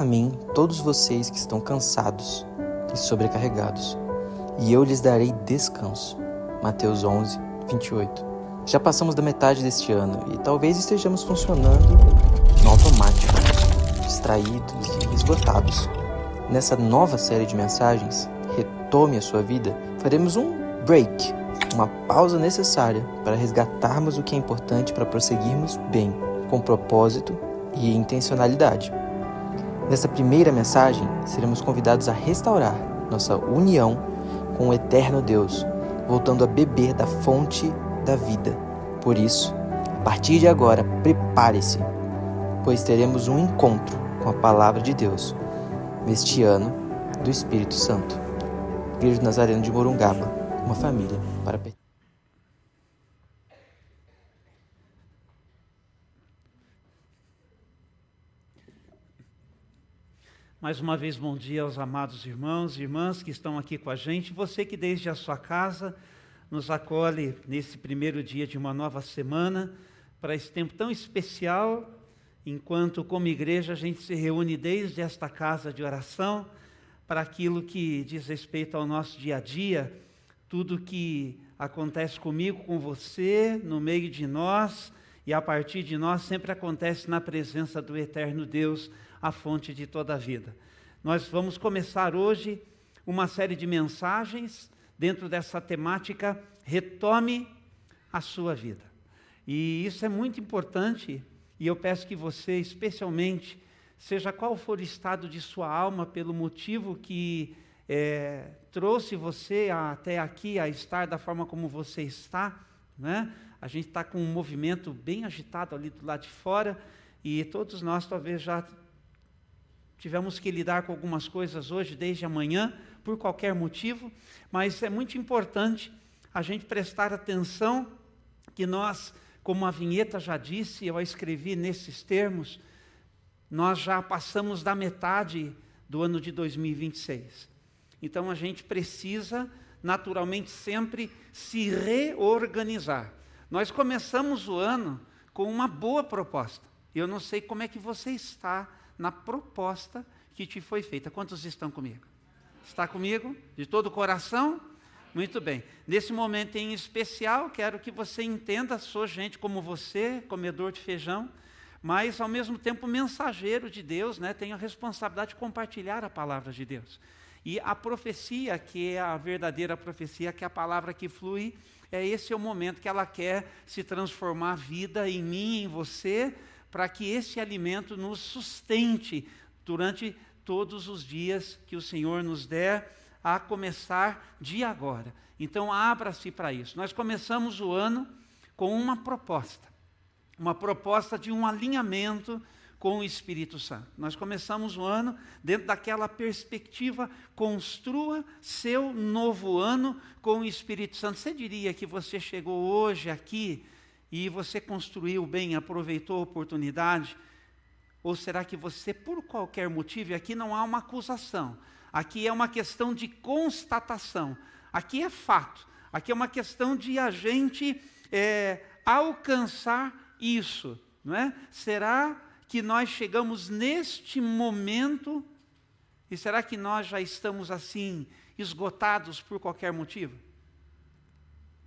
A mim, todos vocês que estão cansados e sobrecarregados, e eu lhes darei descanso. Mateus 11, 28. Já passamos da metade deste ano e talvez estejamos funcionando no automático, distraídos e esgotados. Nessa nova série de mensagens, Retome a Sua Vida, faremos um break, uma pausa necessária para resgatarmos o que é importante para prosseguirmos bem, com propósito e intencionalidade. Nessa primeira mensagem, seremos convidados a restaurar nossa união com o eterno Deus, voltando a beber da fonte da vida. Por isso, a partir de agora, prepare-se, pois teremos um encontro com a Palavra de Deus, neste ano do Espírito Santo. Igreja Nazareno de Morungaba, uma família para pertencer. Mais uma vez, bom dia aos amados irmãos e irmãs que estão aqui com a gente. Você que desde a sua casa nos acolhe nesse primeiro dia de uma nova semana, para esse tempo tão especial, enquanto como igreja a gente se reúne desde esta casa de oração, para aquilo que diz respeito ao nosso dia a dia, tudo que acontece comigo, com você, no meio de nós, e a partir de nós sempre acontece na presença do eterno Deus, a fonte de toda a vida. Nós vamos começar hoje uma série de mensagens dentro dessa temática, retome a sua vida. E isso é muito importante, e eu peço que você, especialmente, seja qual for o estado de sua alma, pelo motivo que trouxe você até aqui, a estar da forma como você está, né? A gente está com um movimento bem agitado ali do lado de fora, e todos nós talvez já tivemos que lidar com algumas coisas hoje, desde amanhã, por qualquer motivo, mas é muito importante a gente prestar atenção que nós, como a vinheta já disse, eu a escrevi nesses termos, nós já passamos da metade do ano de 2026. Então a gente precisa, naturalmente, sempre se reorganizar. Nós começamos o ano com uma boa proposta. Eu não sei como é que você está na proposta que te foi feita. Quantos estão comigo? Está comigo? De todo o coração? Muito bem. Nesse momento em especial, quero que você entenda, sou gente como você, comedor de feijão, mas ao mesmo tempo mensageiro de Deus, né? Tenho a responsabilidade de compartilhar a palavra de Deus. E a profecia, que é a verdadeira profecia, que é a palavra que flui, esse é o momento que ela quer se transformar a vida em mim, em você, para que esse alimento nos sustente durante todos os dias que o Senhor nos der, a começar de agora. Então, abra-se para isso. Nós começamos o ano com uma proposta de um alinhamento com o Espírito Santo. Nós começamos o ano dentro daquela perspectiva, construa seu novo ano com o Espírito Santo. Você diria que você chegou hoje aqui e você construiu bem, aproveitou a oportunidade? Ou será que você, por qualquer motivo, e aqui não há uma acusação, aqui é uma questão de constatação, aqui é fato, aqui é uma questão de a gente alcançar isso, não é? Será que nós chegamos neste momento, e será que nós já estamos assim, esgotados por qualquer motivo?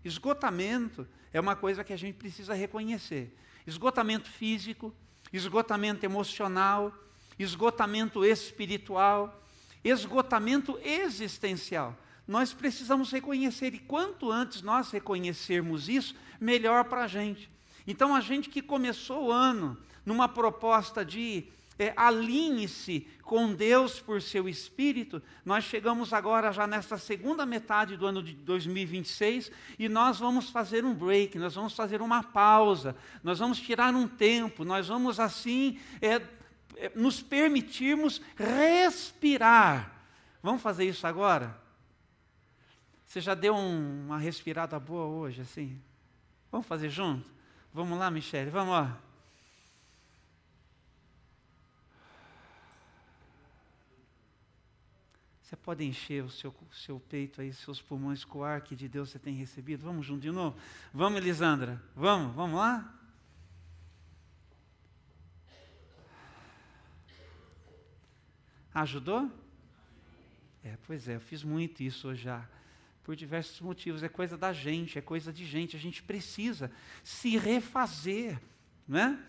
Esgotamento é uma coisa que a gente precisa reconhecer. Esgotamento físico, esgotamento emocional, esgotamento espiritual, esgotamento existencial. Nós precisamos reconhecer, e quanto antes nós reconhecermos isso, melhor para a gente. Então, a gente que começou o ano numa proposta de alinhe-se com Deus por seu Espírito, nós chegamos agora já nessa segunda metade do ano de 2026 e nós vamos fazer um break, nós vamos fazer uma pausa, nós vamos tirar um tempo, nós vamos assim nos permitirmos respirar. Vamos fazer isso agora? Você já deu uma respirada boa hoje, assim? Vamos fazer junto? Vamos lá, Michele, vamos lá. Você pode encher o seu peito aí, seus pulmões com o ar que de Deus você tem recebido? Vamos junto de novo? Vamos, Elisandra? Vamos lá? Ajudou? Pois é, eu fiz muito isso hoje já. Por diversos motivos, é coisa da gente, é coisa de gente. A gente precisa se refazer, não é?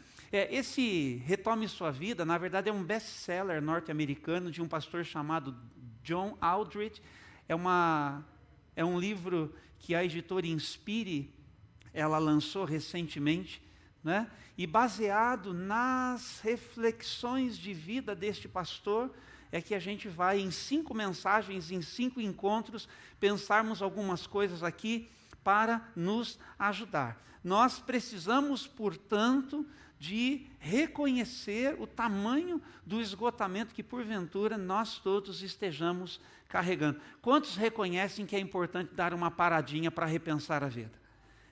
Esse Retome Sua Vida, na verdade, é um best-seller norte-americano de um pastor chamado John Aldridge. É um livro que a editora Inspire, ela lançou recentemente, né? E baseado nas reflexões de vida deste pastor, é que a gente vai em 5 mensagens, em 5 encontros, pensarmos algumas coisas aqui para nos ajudar. Nós precisamos, portanto, de reconhecer o tamanho do esgotamento que, porventura, nós todos estejamos carregando. Quantos reconhecem que é importante dar uma paradinha para repensar a vida?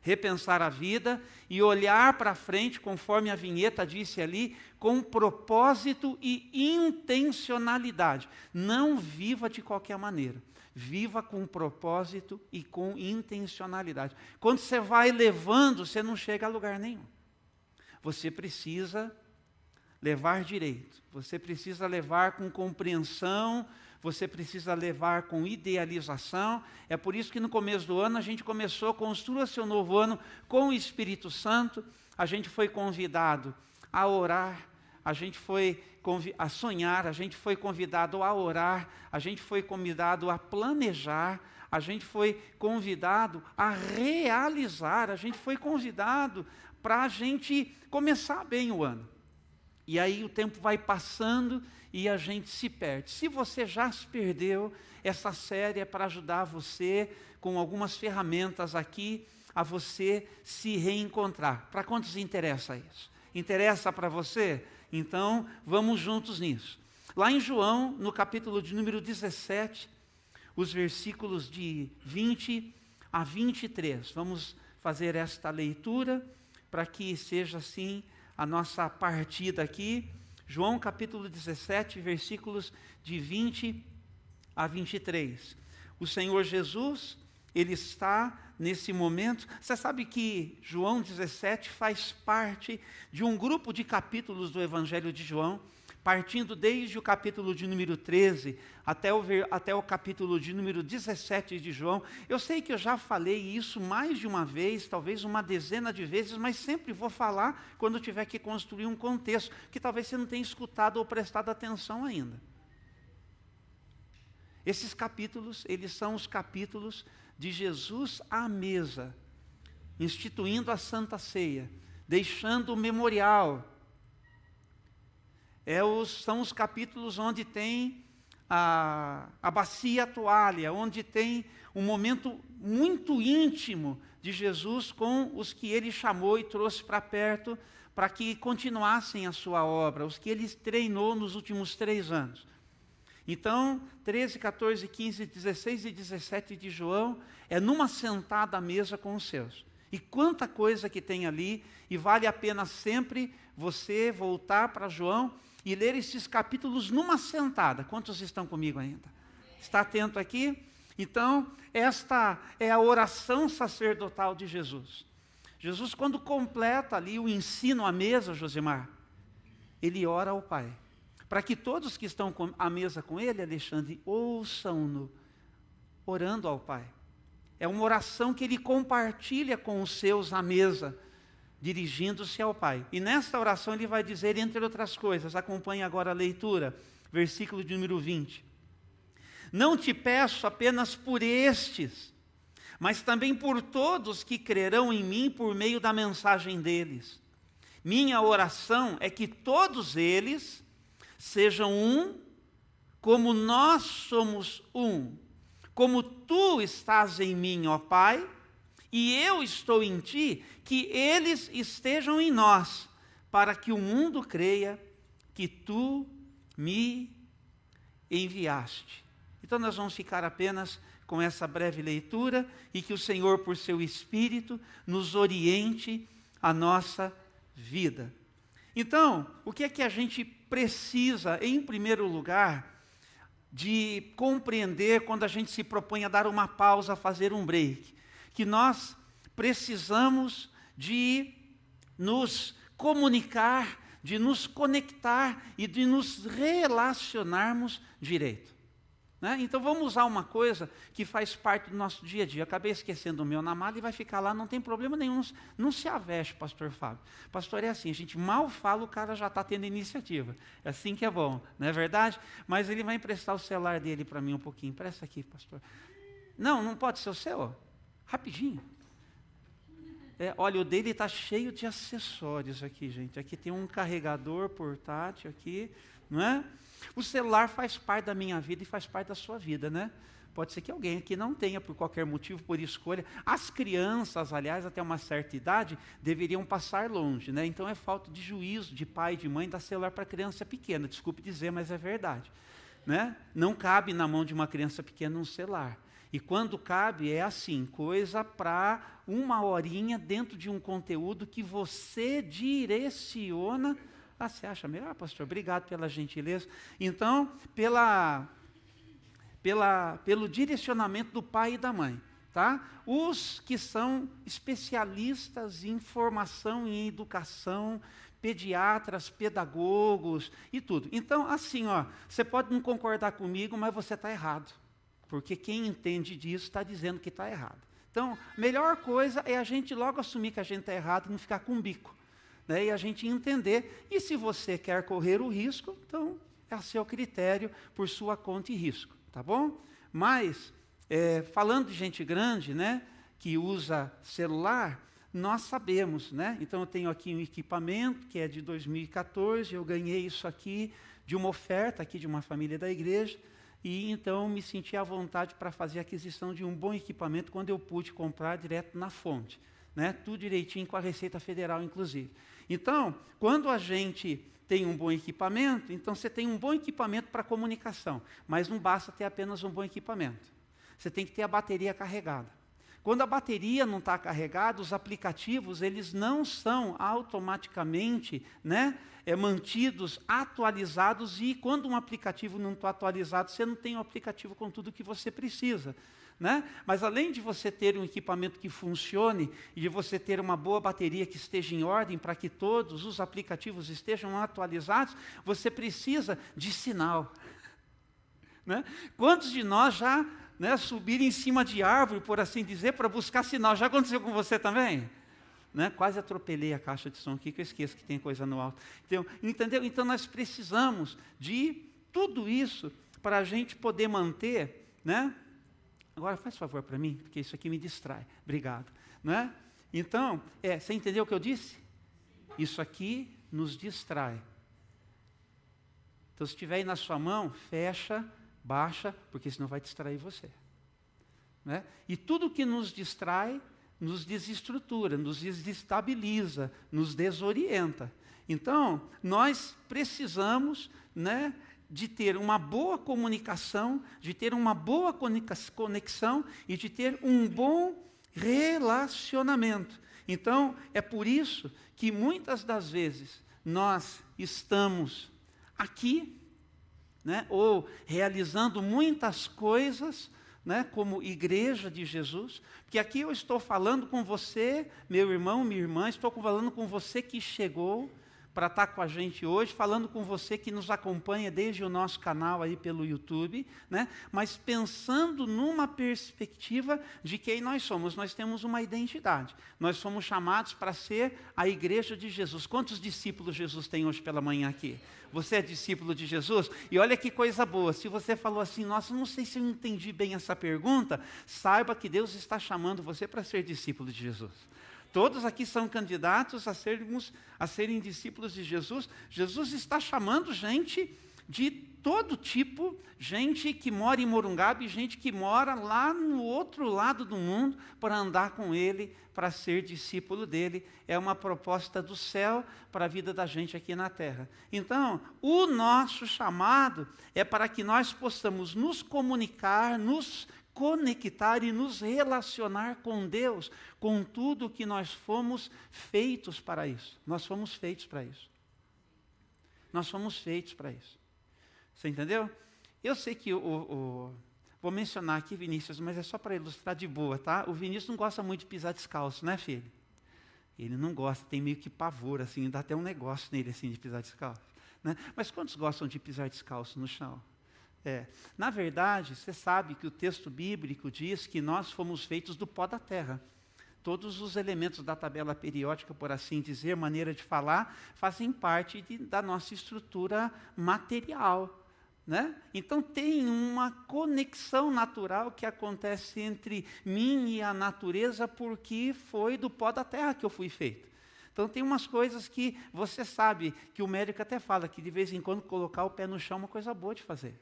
Repensar a vida e olhar para frente, conforme a vinheta disse ali, com propósito e intencionalidade. Não viva de qualquer maneira. Viva com propósito e com intencionalidade. Quando você vai levando, você não chega a lugar nenhum. Você precisa levar direito. Você precisa levar com compreensão. Você precisa levar com idealização. É por isso que no começo do ano a gente começou, construa seu novo ano com o Espírito Santo. A gente foi convidado a orar, a gente foi a sonhar, a gente foi convidado a orar, a gente foi convidado a planejar, a gente foi convidado a realizar, a gente foi convidado para a gente começar bem o ano. E aí o tempo vai passando e a gente se perde. Se você já se perdeu, essa série é para ajudar você com algumas ferramentas aqui a você se reencontrar. Para quantos interessa isso? Interessa para você? Então, vamos juntos nisso. Lá em João, no capítulo de número 17, os versículos de 20 a 23. Vamos fazer esta leitura para que seja assim a nossa partida aqui. João capítulo 17, versículos de 20 a 23. O Senhor Jesus, Ele está nesse momento. Você sabe que João 17 faz parte de um grupo de capítulos do Evangelho de João, partindo desde o capítulo de número 13 até o capítulo de número 17 de João. Eu sei que eu já falei isso mais de uma vez, talvez uma dezena de vezes, mas sempre vou falar quando tiver que construir um contexto, que talvez você não tenha escutado ou prestado atenção ainda. Esses capítulos, eles são os capítulos de Jesus à mesa, instituindo a Santa Ceia, deixando o memorial. São os capítulos onde tem a bacia, a toalha, onde tem um momento muito íntimo de Jesus com os que Ele chamou e trouxe para perto, para que continuassem a sua obra, os que Ele treinou nos últimos 3 anos. Então, 13, 14, 15, 16 e 17 de João, é numa sentada à mesa com os seus. E quanta coisa que tem ali, e vale a pena sempre você voltar para João e ler esses capítulos numa sentada. Quantos estão comigo ainda? Está atento aqui? Então, esta é a oração sacerdotal de Jesus. Jesus, quando completa ali o ensino à mesa, Josemar, Ele ora ao Pai, para que todos que estão à mesa com Ele, Alexandre, ouçam-no, orando ao Pai. É uma oração que Ele compartilha com os seus à mesa, dirigindo-se ao Pai. E nesta oração Ele vai dizer, entre outras coisas, acompanhe agora a leitura, versículo de número 20. Não te peço apenas por estes, mas também por todos que crerão em mim por meio da mensagem deles. Minha oração é que todos eles sejam um, como nós somos um. Como tu estás em mim, ó Pai, e eu estou em ti, que eles estejam em nós, para que o mundo creia que tu me enviaste. Então nós vamos ficar apenas com essa breve leitura e que o Senhor, por seu Espírito, nos oriente a nossa vida. Então, o que é que a gente precisa, em primeiro lugar, de compreender quando a gente se propõe a dar uma pausa, a fazer um break? Que nós precisamos de nos comunicar de nos conectar e de nos relacionarmos direito. Né? Então vamos usar uma coisa que faz parte do nosso dia a dia. Acabei esquecendo o meu namado e vai ficar lá, não tem problema nenhum. Não se aveste, pastor Fábio. Pastor, é assim, a gente mal fala, o cara já está tendo iniciativa. É assim que é bom, não é verdade? Mas ele vai emprestar o celular dele para mim um pouquinho. Empresta aqui, pastor. Não pode ser o seu? Rapidinho. Olha, o dele está cheio de acessórios aqui, gente. Aqui tem um carregador portátil aqui, não é? O celular faz parte da minha vida e faz parte da sua vida, né? Pode ser que alguém aqui não tenha, por qualquer motivo, por escolha. As crianças, aliás, até uma certa idade, deveriam passar longe, né? Então é falta de juízo de pai e de mãe dar celular para criança pequena. Desculpe dizer, mas é verdade, né? Não cabe na mão de uma criança pequena um celular. E quando cabe, é assim, coisa para 1 horinha dentro de um conteúdo que você direciona. Você acha melhor, pastor? Obrigado pela gentileza. Então, pelo direcionamento do pai e da mãe, tá? Os que são especialistas em formação e em educação, pediatras, pedagogos e tudo. Então, assim, você pode não concordar comigo, mas você está errado. Porque quem entende disso está dizendo que está errado. Então, melhor coisa é a gente logo assumir que a gente está errado e não ficar com bico. Né, e a gente entender, e se você quer correr o risco, então é a seu critério, por sua conta e risco, tá bom? Mas, falando de gente grande, né, que usa celular, nós sabemos, né? Então eu tenho aqui um equipamento que é de 2014, eu ganhei isso aqui de uma oferta aqui de uma família da igreja, e então me senti à vontade para fazer a aquisição de um bom equipamento quando eu pude comprar direto na fonte. Né? Tudo direitinho com a Receita Federal, inclusive. Então, quando a gente tem um bom equipamento, então você tem um bom equipamento para comunicação, mas não basta ter apenas um bom equipamento. Você tem que ter a bateria carregada. Quando a bateria não está carregada, os aplicativos, eles não são automaticamente, né, mantidos, atualizados, e quando um aplicativo não está atualizado, você não tem o aplicativo com tudo que você precisa. Né? Mas além de você ter um equipamento que funcione e de você ter uma boa bateria que esteja em ordem para que todos os aplicativos estejam atualizados, você precisa de sinal. Né? Quantos de nós já, né, subiram em cima de árvore, por assim dizer, para buscar sinal? Já aconteceu com você também? Né? Quase atropelei a caixa de som aqui, que eu esqueço que tem coisa no alto. Então, entendeu? Então nós precisamos de tudo isso para a gente poder manter, né? Agora faz favor para mim, porque isso aqui me distrai. Obrigado. Não é? Então, você entendeu o que eu disse? Isso aqui nos distrai. Então, se estiver aí na sua mão, fecha, baixa, porque senão vai distrair você. Né? E tudo que nos distrai, nos desestrutura, nos desestabiliza, nos desorienta. Então, nós precisamos, né, de ter uma boa comunicação, de ter uma boa conexão e de ter um bom relacionamento. Então, é por isso que muitas das vezes nós estamos aqui, né, ou realizando muitas coisas, né, como igreja de Jesus, porque aqui eu estou falando com você, meu irmão, minha irmã, estou falando com você que chegou para estar com a gente hoje, falando com você que nos acompanha desde o nosso canal aí pelo YouTube, né? Mas pensando numa perspectiva de quem nós somos. Nós temos uma identidade, nós somos chamados para ser a igreja de Jesus. Quantos discípulos Jesus tem hoje pela manhã aqui? Você é discípulo de Jesus? E olha que coisa boa, se você falou assim, nossa, não sei se eu entendi bem essa pergunta, saiba que Deus está chamando você para ser discípulo de Jesus. Todos aqui são candidatos a serem discípulos de Jesus. Jesus está chamando gente de todo tipo, gente que mora em Morungaba e gente que mora lá no outro lado do mundo para andar com Ele, para ser discípulo dEle. É uma proposta do céu para a vida da gente aqui na terra. Então, o nosso chamado é para que nós possamos nos comunicar, nos conectar e nos relacionar com Deus, com tudo que nós fomos feitos para isso. Nós fomos feitos para isso. Nós fomos feitos para isso. Você entendeu? Eu sei que vou mencionar aqui Vinícius, mas é só para ilustrar de boa, tá? O Vinícius não gosta muito de pisar descalço, né, filho? Ele não gosta, tem meio que pavor, assim, dá até um negócio nele, assim, de pisar descalço. Né? Mas quantos gostam de pisar descalço no chão? Na verdade, você sabe que o texto bíblico diz que nós fomos feitos do pó da terra. Todos os elementos da tabela periódica, por assim dizer, maneira de falar, fazem parte da nossa estrutura material. Né? Então tem uma conexão natural que acontece entre mim e a natureza, porque foi do pó da terra que eu fui feito. Então tem umas coisas que você sabe, que o médico até fala, que de vez em quando colocar o pé no chão é uma coisa boa de fazer.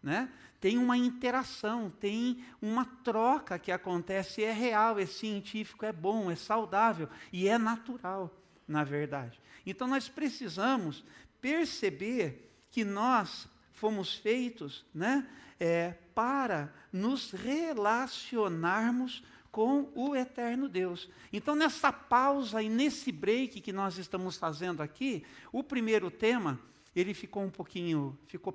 Né? Tem uma interação, tem uma troca que acontece, é real, é científico, é bom, é saudável e é natural, na verdade. Então nós precisamos perceber que nós fomos feitos, né, para nos relacionarmos com o eterno Deus. Então nessa pausa e nesse break que nós estamos fazendo aqui, o primeiro tema, ele ficou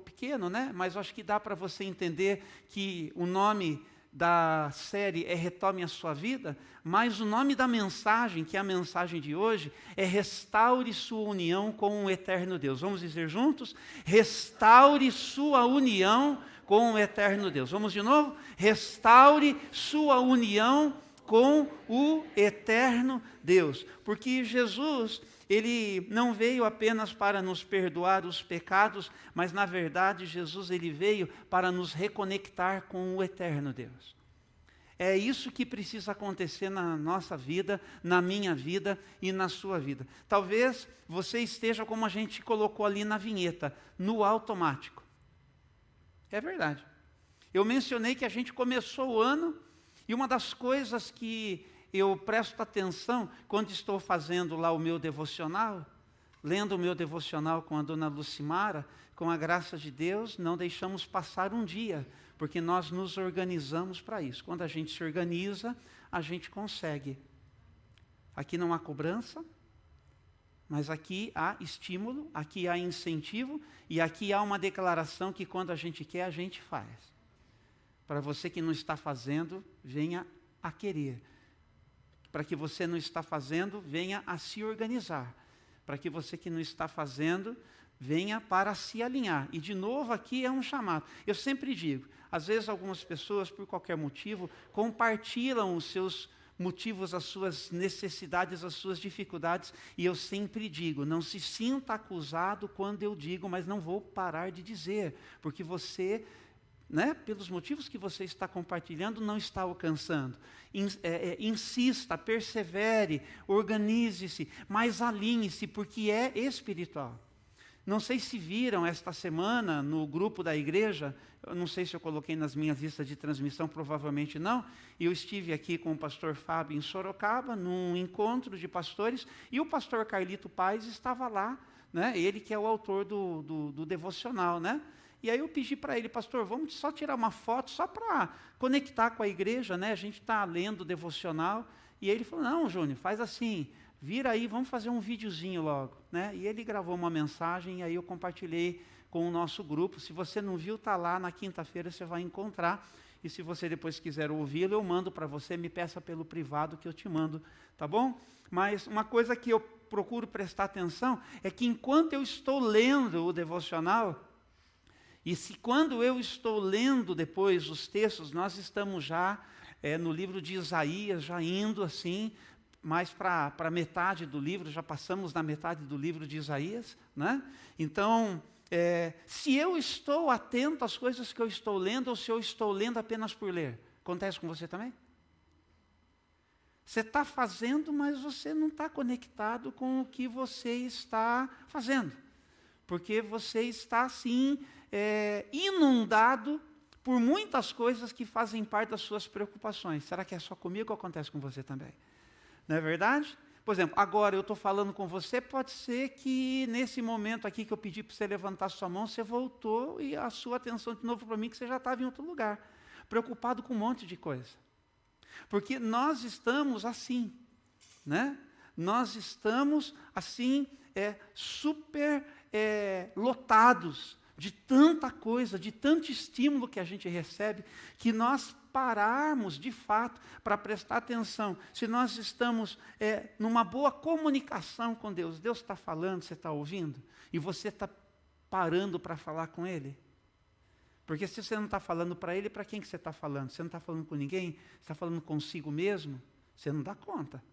pequeno, né? Mas eu acho que dá para você entender que o nome da série é Retome a Sua Vida, mas o nome da mensagem, que é a mensagem de hoje, é Restaure Sua União com o Eterno Deus. Vamos dizer juntos? Restaure sua união com o Eterno Deus. Vamos de novo? Restaure sua união com o Eterno Deus. Porque Jesus, Ele não veio apenas para nos perdoar os pecados, mas na verdade Jesus ele veio para nos reconectar com o eterno Deus. É isso que precisa acontecer na nossa vida, na minha vida e na sua vida. Talvez você esteja, como a gente colocou ali na vinheta, no automático. É verdade. Eu mencionei que a gente começou o ano e uma das coisas que eu presto atenção quando estou fazendo lá o meu devocional, lendo o meu devocional com a dona Lucimara, com a graça de Deus, não deixamos passar um dia, porque nós nos organizamos para isso. Quando a gente se organiza, a gente consegue. Aqui não há cobrança, mas aqui há estímulo, aqui há incentivo, e aqui há uma declaração que quando a gente quer, a gente faz. Para você que não está fazendo, venha a querer. Para que você não está fazendo, venha a se organizar. Para que você que não está fazendo, venha para se alinhar. E de novo aqui é um chamado. Eu sempre digo, às vezes algumas pessoas, por qualquer motivo, compartilham os seus motivos, as suas necessidades, as suas dificuldades, e eu sempre digo, não se sinta acusado quando eu digo, mas não vou parar de dizer, porque você, né, pelos motivos que você está compartilhando, não está alcançando. Insista, persevere, organize-se, mas alinhe-se, porque é espiritual. Não sei se viram esta semana no grupo da igreja, eu não sei se eu coloquei nas minhas listas de transmissão, provavelmente não, eu estive aqui com o pastor Fábio em Sorocaba, num encontro de pastores, e o pastor Carlito Paes estava lá, né, ele que é o autor do devocional, né? E aí eu pedi para ele, pastor, vamos só tirar uma foto, só para conectar com a igreja, né? A gente está lendo o devocional. E ele falou, não, Júnior, faz assim, vira aí, vamos fazer um videozinho logo, né? E ele gravou uma mensagem, e aí eu compartilhei com o nosso grupo. Se você não viu, está lá, na quinta-feira você vai encontrar. E se você depois quiser ouvi-lo, eu mando para você, me peça pelo privado que eu te mando, tá bom? Mas uma coisa que eu procuro prestar atenção é que enquanto eu estou lendo o devocional, e se quando eu estou lendo depois os textos, nós estamos já no livro de Isaías, já indo assim, mais para metade do livro, já passamos da metade do livro de Isaías, né? Então, se eu estou atento às coisas que eu estou lendo, ou se eu estou lendo apenas por ler, acontece com você também? Você está fazendo, mas você não está conectado com o que você está fazendo, porque você está assim, inundado por muitas coisas que fazem parte das suas preocupações. Será que é só comigo ou acontece com você também? Não é verdade? Por exemplo, agora eu estou falando com você, pode ser que nesse momento aqui que eu pedi para você levantar sua mão, você voltou e a sua atenção de novo para mim, que você já estava em outro lugar, preocupado com um monte de coisa. Porque nós estamos assim, né? Nós estamos assim, super lotados, de tanta coisa, de tanto estímulo que a gente recebe, que nós pararmos de fato para prestar atenção. Se nós estamos numa boa comunicação com Deus, Deus está falando, você está ouvindo, e você está parando para falar com Ele. Porque se você não está falando para Ele, para quem que você está falando? Você não está falando com ninguém? Você está falando consigo mesmo? Você não dá conta.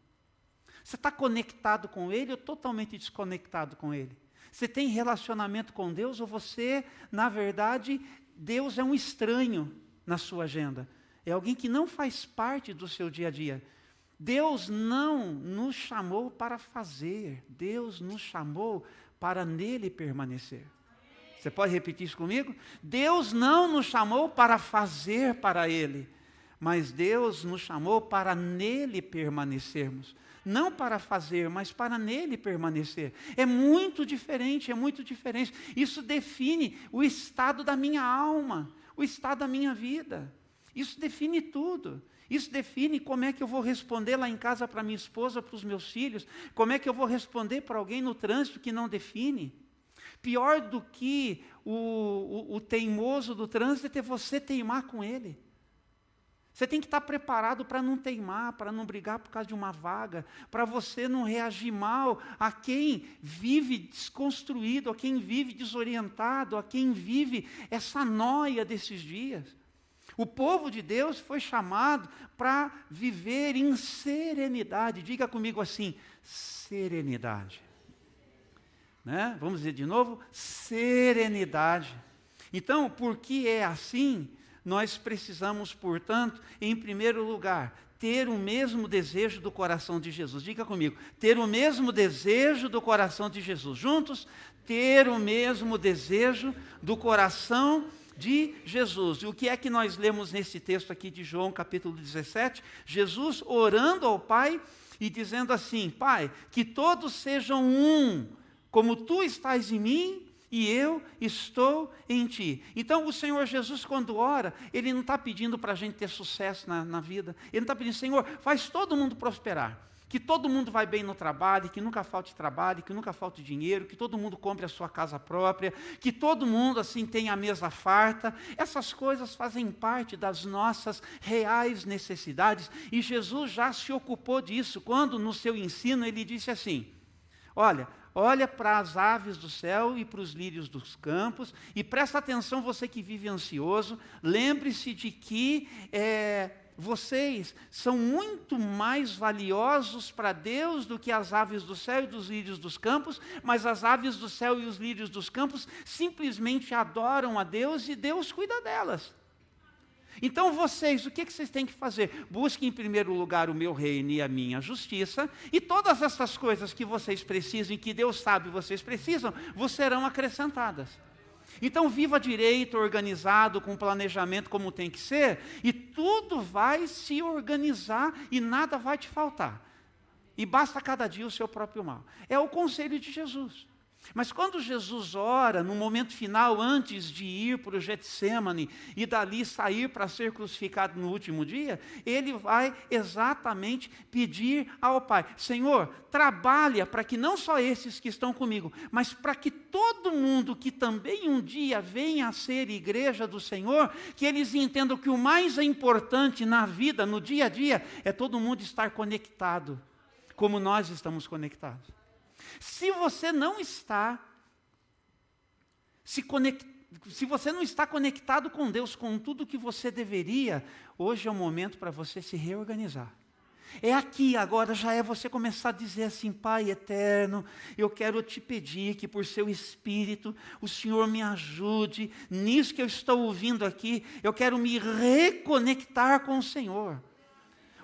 Você está conectado com Ele ou totalmente desconectado com Ele? Você tem relacionamento com Deus ou você, na verdade, Deus é um estranho na sua agenda? É alguém que não faz parte do seu dia a dia. Deus não nos chamou para fazer, Deus nos chamou para nele permanecer. Você pode repetir isso comigo? Deus não nos chamou para fazer para Ele, mas Deus nos chamou para nele permanecermos. Não para fazer, mas para nele permanecer. É muito diferente, é muito diferente. Isso define o estado da minha alma, o estado da minha vida. Isso define tudo. Isso define como é que eu vou responder lá em casa para minha esposa, para os meus filhos. Como é que eu vou responder para alguém no trânsito que não define. Pior do que o teimoso do trânsito é você teimar com ele. Você tem que estar preparado para não teimar, para não brigar por causa de uma vaga, para você não reagir mal a quem vive desconstruído, a quem vive desorientado, a quem vive essa noia desses dias. O povo de Deus foi chamado para viver em serenidade. Diga comigo assim, serenidade. Né? Vamos dizer de novo, serenidade. Então, porque é assim, nós precisamos, portanto, em primeiro lugar, ter o mesmo desejo do coração de Jesus. Diga comigo, ter o mesmo desejo do coração de Jesus. Juntos, ter o mesmo desejo do coração de Jesus. E o que é que nós lemos nesse texto aqui de João, capítulo 17? Jesus orando ao Pai e dizendo assim, Pai, que todos sejam um, como Tu estás em mim e eu estou em Ti. Então o Senhor Jesus, quando ora, Ele não está pedindo para a gente ter sucesso na vida. Ele não está pedindo, Senhor, faz todo mundo prosperar. Que todo mundo vai bem no trabalho, que nunca falte trabalho, que nunca falte dinheiro, que todo mundo compre a sua casa própria, que todo mundo assim tenha a mesa farta. Essas coisas fazem parte das nossas reais necessidades. E Jesus já se ocupou disso, quando no seu ensino Ele disse assim, olha para as aves do céu e para os lírios dos campos, e presta atenção você que vive ansioso, lembre-se de que vocês são muito mais valiosos para Deus do que as aves do céu e dos lírios dos campos, mas as aves do céu e os lírios dos campos simplesmente adoram a Deus e Deus cuida delas. Então vocês, o que vocês têm que fazer? Busquem em primeiro lugar o meu reino e a minha justiça, e todas essas coisas que vocês precisam e que Deus sabe vocês precisam, vos serão acrescentadas. Então viva direito, organizado, com planejamento como tem que ser, e tudo vai se organizar e nada vai te faltar. E basta cada dia o seu próprio mal. É o conselho de Jesus. Mas quando Jesus ora, no momento final, antes de ir para o Getsêmani e dali sair para ser crucificado no último dia, Ele vai exatamente pedir ao Pai, Senhor, trabalha para que não só esses que estão comigo, mas para que todo mundo que também um dia venha a ser igreja do Senhor, que eles entendam que o mais importante na vida, no dia a dia, é todo mundo estar conectado, como nós estamos conectados. Se você não está se você não está conectado com Deus, com tudo que você deveria, hoje é o momento para você se reorganizar. É aqui, agora já é você começar a dizer assim, Pai eterno, eu quero te pedir que por seu Espírito, o Senhor me ajude, nisso que eu estou ouvindo aqui, eu quero me reconectar com o Senhor.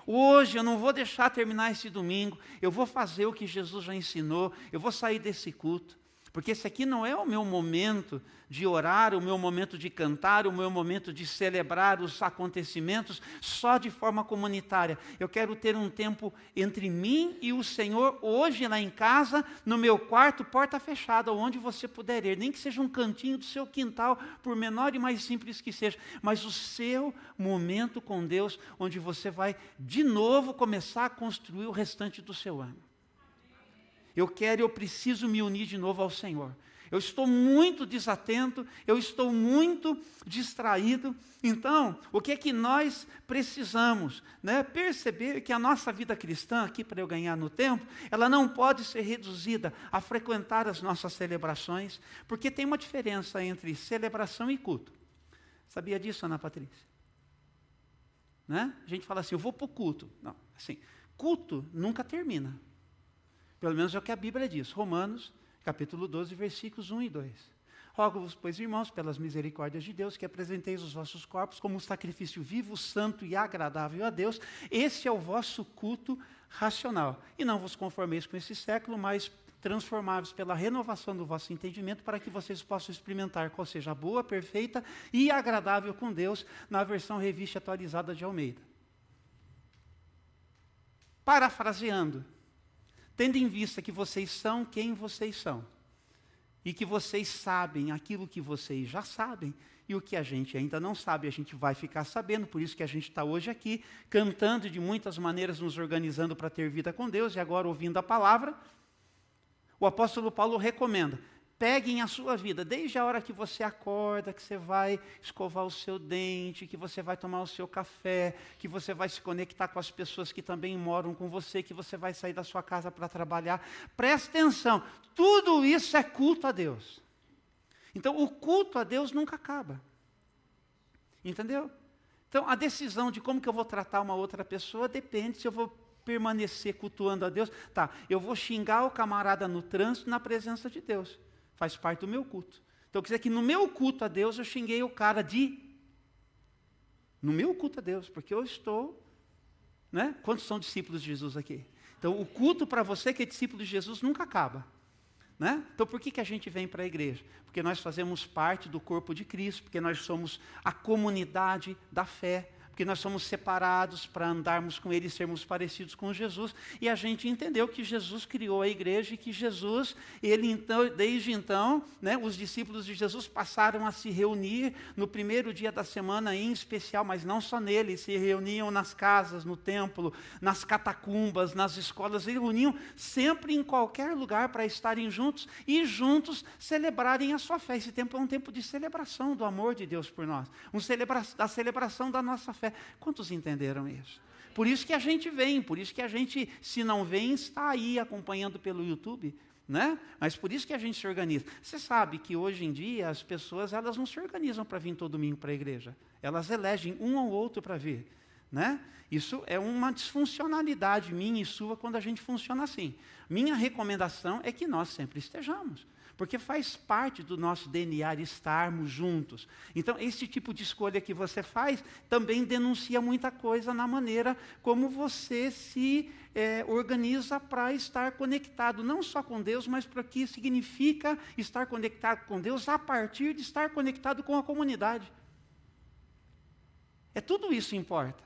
Hoje eu não vou deixar terminar esse domingo, eu vou fazer o que Jesus já ensinou, eu vou sair desse culto, porque esse aqui não é o meu momento de orar, o meu momento de cantar, o meu momento de celebrar os acontecimentos só de forma comunitária. Eu quero ter um tempo entre mim e o Senhor, hoje lá em casa, no meu quarto, porta fechada, onde você puder ir, nem que seja um cantinho do seu quintal, por menor e mais simples que seja, mas o seu momento com Deus, onde você vai de novo começar a construir o restante do seu ano. Eu preciso me unir de novo ao Senhor. Eu estou muito desatento, eu estou muito distraído. Então, o que é que nós precisamos? Perceber que a nossa vida cristã, aqui para eu ganhar no tempo, ela não pode ser reduzida a frequentar as nossas celebrações, porque tem uma diferença entre celebração e culto. Sabia disso, Ana Patrícia? A gente fala assim, eu vou para o culto. Não, assim, culto nunca termina. Pelo menos é o que a Bíblia diz. Romanos, capítulo 12, versículos 1 e 2. Rogo-vos, pois, irmãos, pelas misericórdias de Deus, que apresenteis os vossos corpos como um sacrifício vivo, santo e agradável a Deus. Esse é o vosso culto racional. E não vos conformeis com esse século, mas transformáveis pela renovação do vosso entendimento, para que vocês possam experimentar qual seja a boa, perfeita e agradável com Deus, na versão revista atualizada de Almeida. Parafraseando, tendo em vista que vocês são quem vocês são, e que vocês sabem aquilo que vocês já sabem, e o que a gente ainda não sabe, a gente vai ficar sabendo, por isso que a gente está hoje aqui, cantando de muitas maneiras, nos organizando para ter vida com Deus, e agora ouvindo a palavra. O apóstolo Paulo recomenda, peguem a sua vida, desde a hora que você acorda, que você vai escovar o seu dente, que você vai tomar o seu café, que você vai se conectar com as pessoas que também moram com você, que você vai sair da sua casa para trabalhar. Presta atenção, tudo isso é culto a Deus. Então, o culto a Deus nunca acaba. Entendeu? Então, a decisão de como que eu vou tratar uma outra pessoa depende se eu vou permanecer cultuando a Deus. Tá, eu vou xingar o camarada no trânsito na presença de Deus. Faz parte do meu culto. Então, quer dizer que no meu culto a Deus, eu xinguei o cara no meu culto a Deus, porque eu estou, Quantos são discípulos de Jesus aqui? Então, o culto para você que é discípulo de Jesus nunca acaba. Então, por que a gente vem para a igreja? Porque nós fazemos parte do corpo de Cristo, porque nós somos a comunidade da fé, porque nós somos separados para andarmos com Ele e sermos parecidos com Jesus, e a gente entendeu que Jesus criou a igreja e que Jesus, desde então, os discípulos de Jesus passaram a se reunir no primeiro dia da semana em especial, mas não só nele, se reuniam nas casas, no templo, nas catacumbas, nas escolas, se reuniam sempre em qualquer lugar para estarem juntos e juntos celebrarem a sua fé. Esse tempo é um tempo de celebração do amor de Deus por nós, da celebração da nossa fé. Quantos entenderam isso? Por isso que a gente vem, por isso que a gente, se não vem, está aí acompanhando pelo YouTube, Mas por isso que a gente se organiza. Você sabe que hoje em dia as pessoas, elas não se organizam para vir todo domingo para a igreja. Elas elegem um ou outro para vir, Isso é uma disfuncionalidade minha e sua quando a gente funciona assim. Minha recomendação é que nós sempre estejamos, porque faz parte do nosso DNA estarmos juntos. Então, esse tipo de escolha que você faz também denuncia muita coisa na maneira como você se organiza para estar conectado, não só com Deus, mas para o que significa estar conectado com Deus a partir de estar conectado com a comunidade. Tudo isso importa.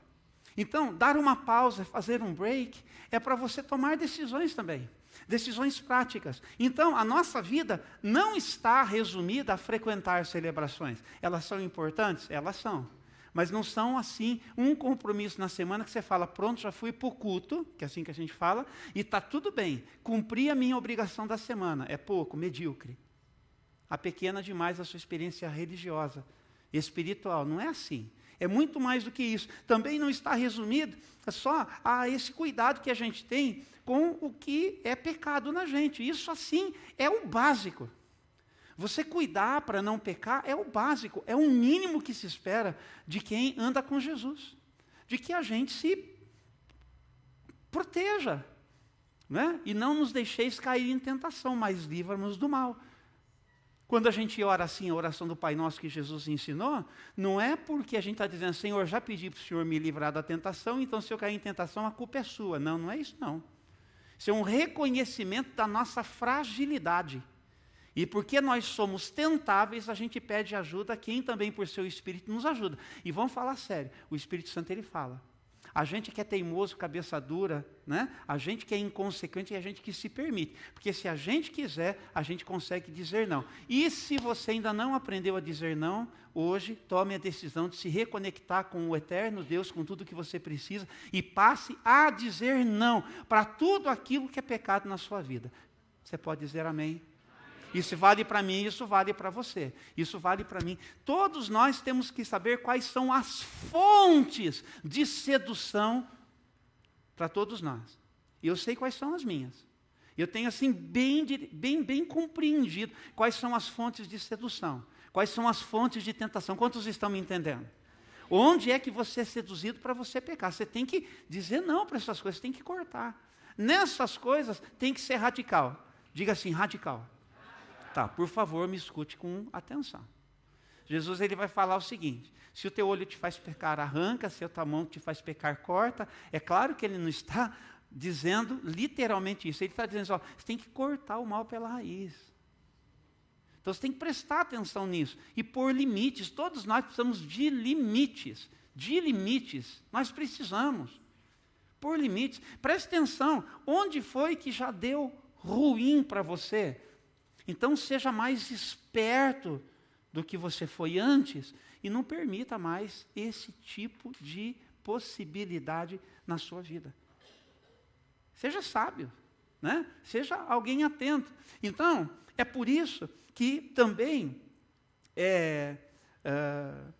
Então, dar uma pausa, fazer um break, é para você tomar decisões também. Decisões práticas. Então, a nossa vida não está resumida a frequentar celebrações. Elas são importantes? Elas são. Mas não são, assim, um compromisso na semana que você fala, pronto, já fui para o culto, que é assim que a gente fala, e está tudo bem, cumpri a minha obrigação da semana. É pouco, medíocre. Apequena demais a sua experiência religiosa, espiritual. Não é assim. É muito mais do que isso. Também não está resumido só a esse cuidado que a gente tem com o que é pecado na gente. Isso, assim, é o básico. Você cuidar para não pecar é o básico, é o mínimo que se espera de quem anda com Jesus. De que a gente se proteja, E não nos deixeis cair em tentação, mas livra-nos do mal. Quando a gente ora assim, a oração do Pai Nosso que Jesus ensinou, não é porque a gente está dizendo, Senhor, já pedi para o Senhor me livrar da tentação, então se eu cair em tentação, a culpa é sua. Não, não é isso não. Isso é um reconhecimento da nossa fragilidade. E porque nós somos tentáveis, a gente pede ajuda a quem também por seu Espírito nos ajuda. E vamos falar sério, o Espírito Santo ele fala. A gente que é teimoso, cabeça dura, A gente que é inconsequente e a gente que se permite. Porque se a gente quiser, a gente consegue dizer não. E se você ainda não aprendeu a dizer não, hoje tome a decisão de se reconectar com o eterno Deus, com tudo que você precisa, e passe a dizer não para tudo aquilo que é pecado na sua vida. Você pode dizer amém? Isso vale para mim, isso vale para você. Isso vale para mim. Todos nós temos que saber quais são as fontes de sedução para todos nós. E eu sei quais são as minhas. Eu tenho assim bem compreendido quais são as fontes de sedução. Quais são as fontes de tentação. Quantos estão me entendendo? Onde é que você é seduzido para você pecar? Você tem que dizer não para essas coisas, tem que cortar. Nessas coisas tem que ser radical. Diga assim, radical. Tá, por favor, me escute com atenção. Jesus ele vai falar o seguinte: se o teu olho te faz pecar, arranca; se a tua mão te faz pecar, corta. É claro que ele não está dizendo literalmente isso. Ele está dizendo, ó, você tem que cortar o mal pela raiz. Então você tem que prestar atenção nisso e pôr limites. Todos nós precisamos de limites. De limites. Nós precisamos pôr limites. Preste atenção. Onde foi que já deu ruim para você? Então seja mais esperto do que você foi antes e não permita mais esse tipo de possibilidade na sua vida. Seja sábio, né? Seja alguém atento. Então, é por isso que também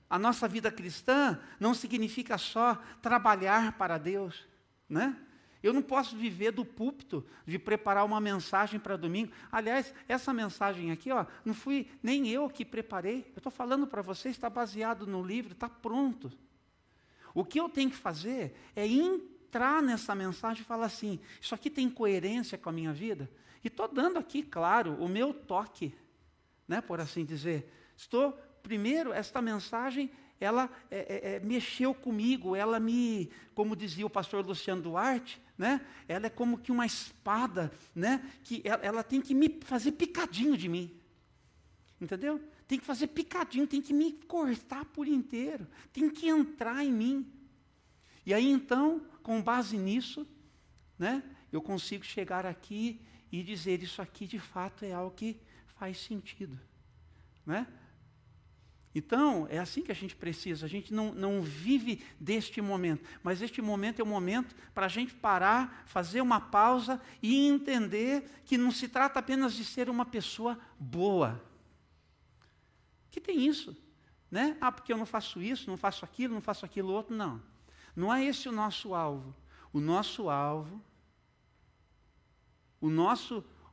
a nossa vida cristã não significa só trabalhar para Deus, né? Eu não posso viver do púlpito, de preparar uma mensagem para domingo. Aliás, essa mensagem aqui, ó, não fui nem eu que preparei. Eu estou falando para vocês, está baseado no livro, está pronto. O que eu tenho que fazer é entrar nessa mensagem e falar assim, isso aqui tem coerência com a minha vida? E estou dando aqui, claro, o meu toque, né, por assim dizer. Primeiro, esta mensagem, ela mexeu comigo, ela me, como dizia o pastor Luciano Duarte, né, ela é como que uma espada, né, que ela tem que me fazer picadinho de mim, entendeu? Tem que fazer picadinho, tem que me cortar por inteiro, tem que entrar em mim. E aí então, com base nisso, né, eu consigo chegar aqui e dizer, isso aqui de fato é algo que faz sentido, né? Então, é assim que a gente precisa, a gente não vive deste momento, mas este momento é um momento para a gente parar, fazer uma pausa e entender que não se trata apenas de ser uma pessoa boa. Que tem isso, né? Ah, porque eu não faço isso, não faço aquilo outro, não. Não é esse o nosso alvo. O nosso alvo,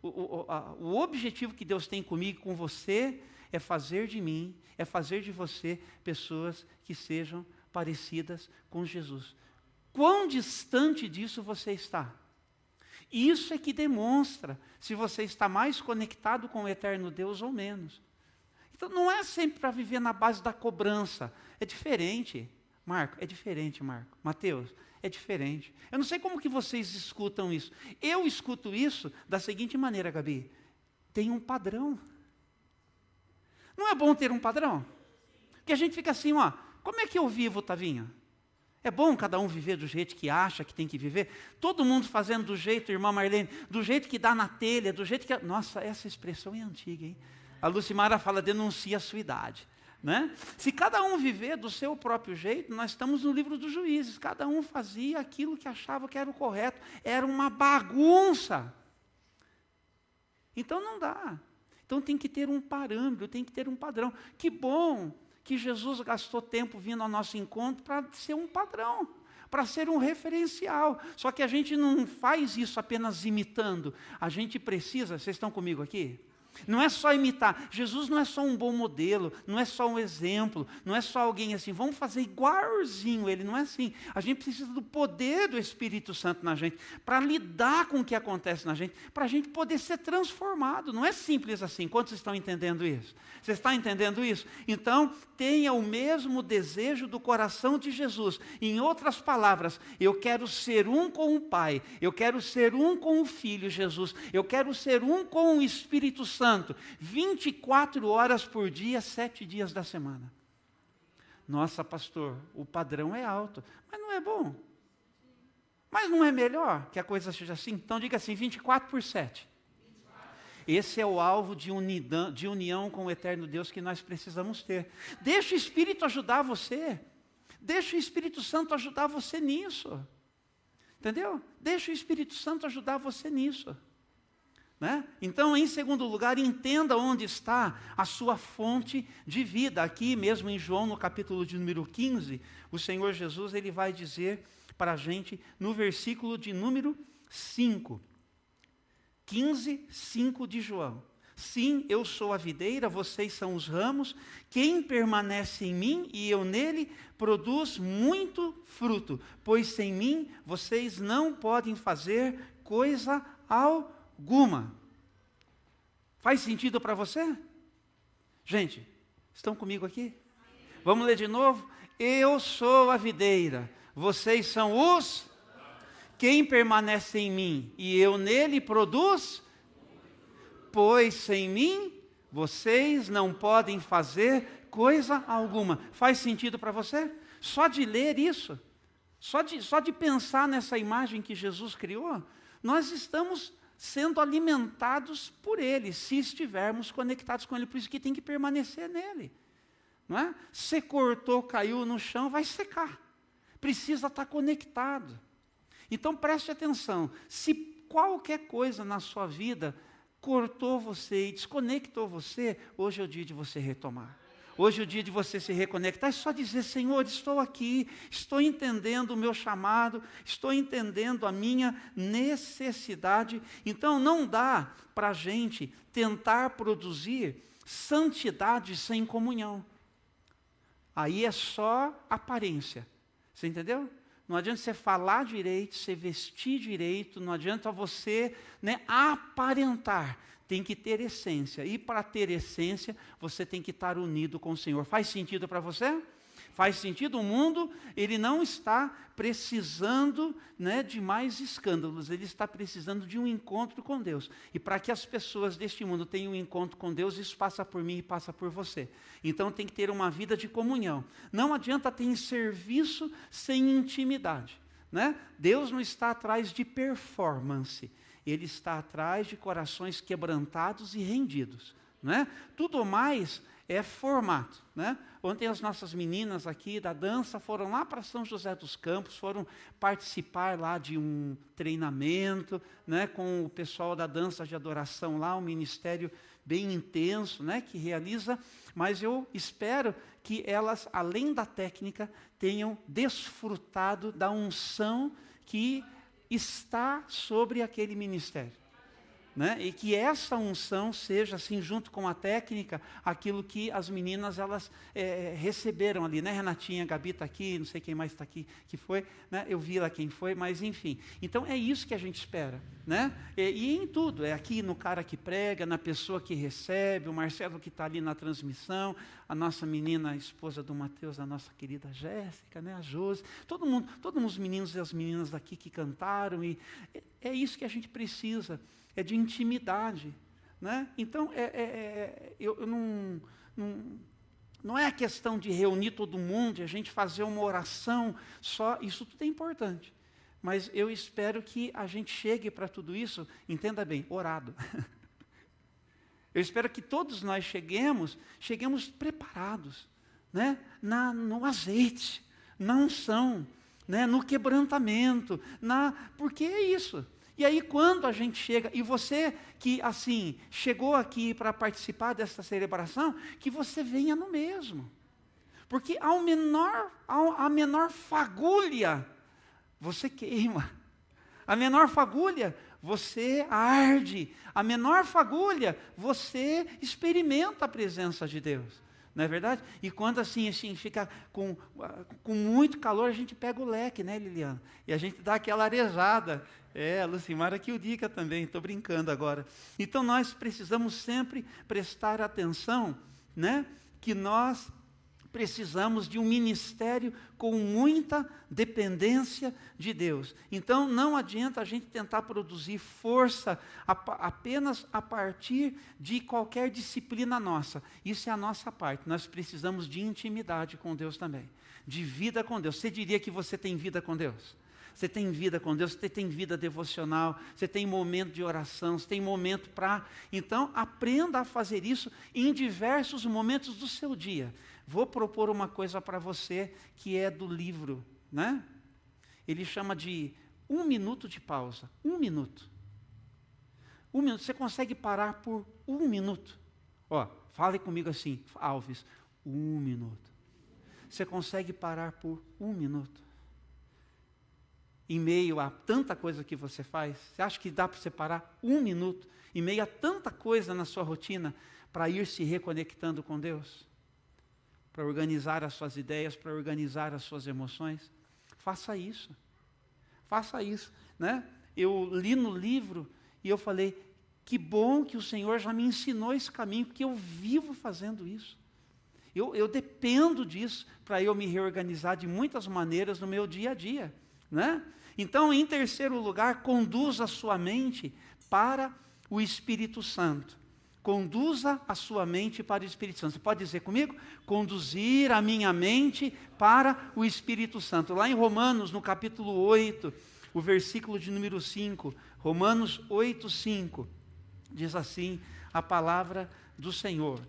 o objetivo que Deus tem comigo e com você é fazer de mim, é fazer de você pessoas que sejam parecidas com Jesus. Quão distante disso você está? Isso é que demonstra se você está mais conectado com o eterno Deus ou menos. Então não é sempre para viver na base da cobrança. É diferente, Marco, Mateus, é diferente. Eu não sei como que vocês escutam isso. Eu escuto isso da seguinte maneira, Gabi. Tem um padrão. Não é bom ter um padrão? Porque a gente fica assim, ó, como é que eu vivo, Tavinha? É bom cada um viver do jeito que acha que tem que viver? Todo mundo fazendo do jeito, irmã Marlene, do jeito que dá na telha, do jeito que... Nossa, essa expressão é antiga, hein? A Lucimara fala, denuncia a sua idade, né? Se cada um viver do seu próprio jeito, nós estamos no livro dos Juízes, cada um fazia aquilo que achava que era o correto, era uma bagunça. Então não dá. Então tem que ter um parâmetro, tem que ter um padrão. Que bom que Jesus gastou tempo vindo ao nosso encontro para ser um padrão, para ser um referencial. Só que a gente não faz isso apenas imitando. A gente precisa, vocês estão comigo aqui? Não é só imitar. Jesus não é só um bom modelo, não é só um exemplo, não é só alguém assim, vamos fazer igualzinho ele, não é assim. A gente precisa do poder do Espírito Santo na gente, para lidar com o que acontece na gente, para a gente poder ser transformado. Não é simples assim. Quantos estão entendendo isso? Você está entendendo isso? Então, tenha o mesmo desejo do coração de Jesus. Em outras palavras, eu quero ser um com o Pai, eu quero ser um com o Filho Jesus, eu quero ser um com o Espírito Santo, 24 horas por dia, 7 dias da semana. Nossa, pastor, o padrão é alto, mas não é bom. Mas não é melhor que a coisa seja assim? Então diga assim, 24/7. Esse é o alvo de união com o eterno Deus que nós precisamos ter. Deixa o Espírito ajudar você. Deixa o Espírito Santo ajudar você nisso. Entendeu? Deixa o Espírito Santo ajudar você nisso. né? Então, em segundo lugar, entenda onde está a sua fonte de vida. Aqui mesmo em João, no capítulo de número 15, o Senhor Jesus ele vai dizer para a gente no versículo de número 5. 15, 5 de João. Sim, eu sou a videira, vocês são os ramos. Quem permanece em mim e eu nele, produz muito fruto, pois sem mim vocês não podem fazer coisa alguma. Faz sentido para você? Gente, estão comigo aqui? Vamos ler de novo? Eu sou a videira, vocês são os... Quem permanece em mim e eu nele produz... Pois sem mim, vocês não podem fazer coisa alguma. Faz sentido para você? Só de ler isso, só de pensar nessa imagem que Jesus criou, nós estamos sendo alimentados por Ele, se estivermos conectados com Ele. Por isso que tem que permanecer nele. Não é? Se cortou, caiu no chão, vai secar. Precisa estar conectado. Então preste atenção, se qualquer coisa na sua vida cortou você e desconectou você, hoje é o dia de você retomar. Hoje é o dia de você se reconectar. É só dizer: Senhor, estou aqui, estou entendendo o meu chamado, estou entendendo a minha necessidade. Então não dá para a gente tentar produzir santidade sem comunhão. Aí é só aparência. Você entendeu? Não adianta você falar direito, você vestir direito, não adianta você, aparentar. Tem que ter essência. E para ter essência, você tem que estar unido com o Senhor. Faz sentido para você? Faz sentido? O mundo, ele não está precisando de mais escândalos, ele está precisando de um encontro com Deus. E para que as pessoas deste mundo tenham um encontro com Deus, isso passa por mim e passa por você. Então tem que ter uma vida de comunhão. Não adianta ter serviço sem intimidade. Deus não está atrás de performance, Ele está atrás de corações quebrantados e rendidos. Tudo mais é formato. Ontem as nossas meninas aqui da dança foram lá para São José dos Campos, foram participar lá de um treinamento, com o pessoal da dança de adoração lá, um ministério bem intenso, que realiza, mas eu espero que elas, além da técnica, tenham desfrutado da unção que está sobre aquele ministério. E que essa unção seja, assim, junto com a técnica, aquilo que as meninas, elas receberam ali, Renatinha, Gabi está aqui, não sei quem mais está aqui, que foi, eu vi lá quem foi, mas enfim. Então é isso que a gente espera, e em tudo, é aqui no cara que prega, na pessoa que recebe, o Marcelo que está ali na transmissão, a nossa menina, a esposa do Mateus, a nossa querida Jéssica, a Josi, todo mundo, todos os meninos e as meninas daqui que cantaram, e é isso que a gente precisa. É de intimidade. Então, eu não é a questão de reunir todo mundo, a gente fazer uma oração só, isso tudo é importante. Mas eu espero que a gente chegue para tudo isso, entenda bem, orado. Eu espero que todos nós cheguemos preparados, no azeite, na unção, no quebrantamento, porque é isso. E aí quando a gente chega, e você que assim, chegou aqui para participar dessa celebração, que você venha no mesmo. Porque a menor fagulha, você queima. A menor fagulha, você arde. A menor fagulha, você experimenta a presença de Deus. Não é verdade? E quando assim fica com muito calor, a gente pega o leque, Liliana? E a gente dá aquela arejada. A Lucimara que o diga também, estou brincando agora. Então nós precisamos sempre prestar atenção, que nós precisamos de um ministério com muita dependência de Deus. Então não adianta a gente tentar produzir força apenas a partir de qualquer disciplina nossa. Isso é a nossa parte. Nós precisamos de intimidade com Deus também, de vida com Deus. Você diria que você tem vida com Deus? Você tem vida com Deus, você tem vida devocional, você tem momento de oração, você tem momento para... Então, aprenda a fazer isso em diversos momentos do seu dia. Vou propor uma coisa para você que é do livro, Ele chama de 1 minuto de pausa. 1 minuto. 1 minuto. Você consegue parar por 1 minuto? Ó, fale comigo assim, Alves, 1 minuto. Você consegue parar por 1 minuto? Em meio a tanta coisa que você faz, você acha que dá para você parar 1 minuto, em meio a tanta coisa na sua rotina, para ir se reconectando com Deus? Para organizar as suas ideias, para organizar as suas emoções? Faça isso. Faça isso, né? Eu li no livro e eu falei, que bom que o Senhor já me ensinou esse caminho, porque eu vivo fazendo isso. Eu dependo disso para eu me reorganizar de muitas maneiras no meu dia a dia, né? Então, em terceiro lugar, conduza a sua mente para o Espírito Santo. Conduza a sua mente para o Espírito Santo. Você pode dizer comigo? Conduzir a minha mente para o Espírito Santo. Lá em Romanos, no capítulo 8, o versículo de número 5, Romanos 8, 5, diz assim a palavra do Senhor,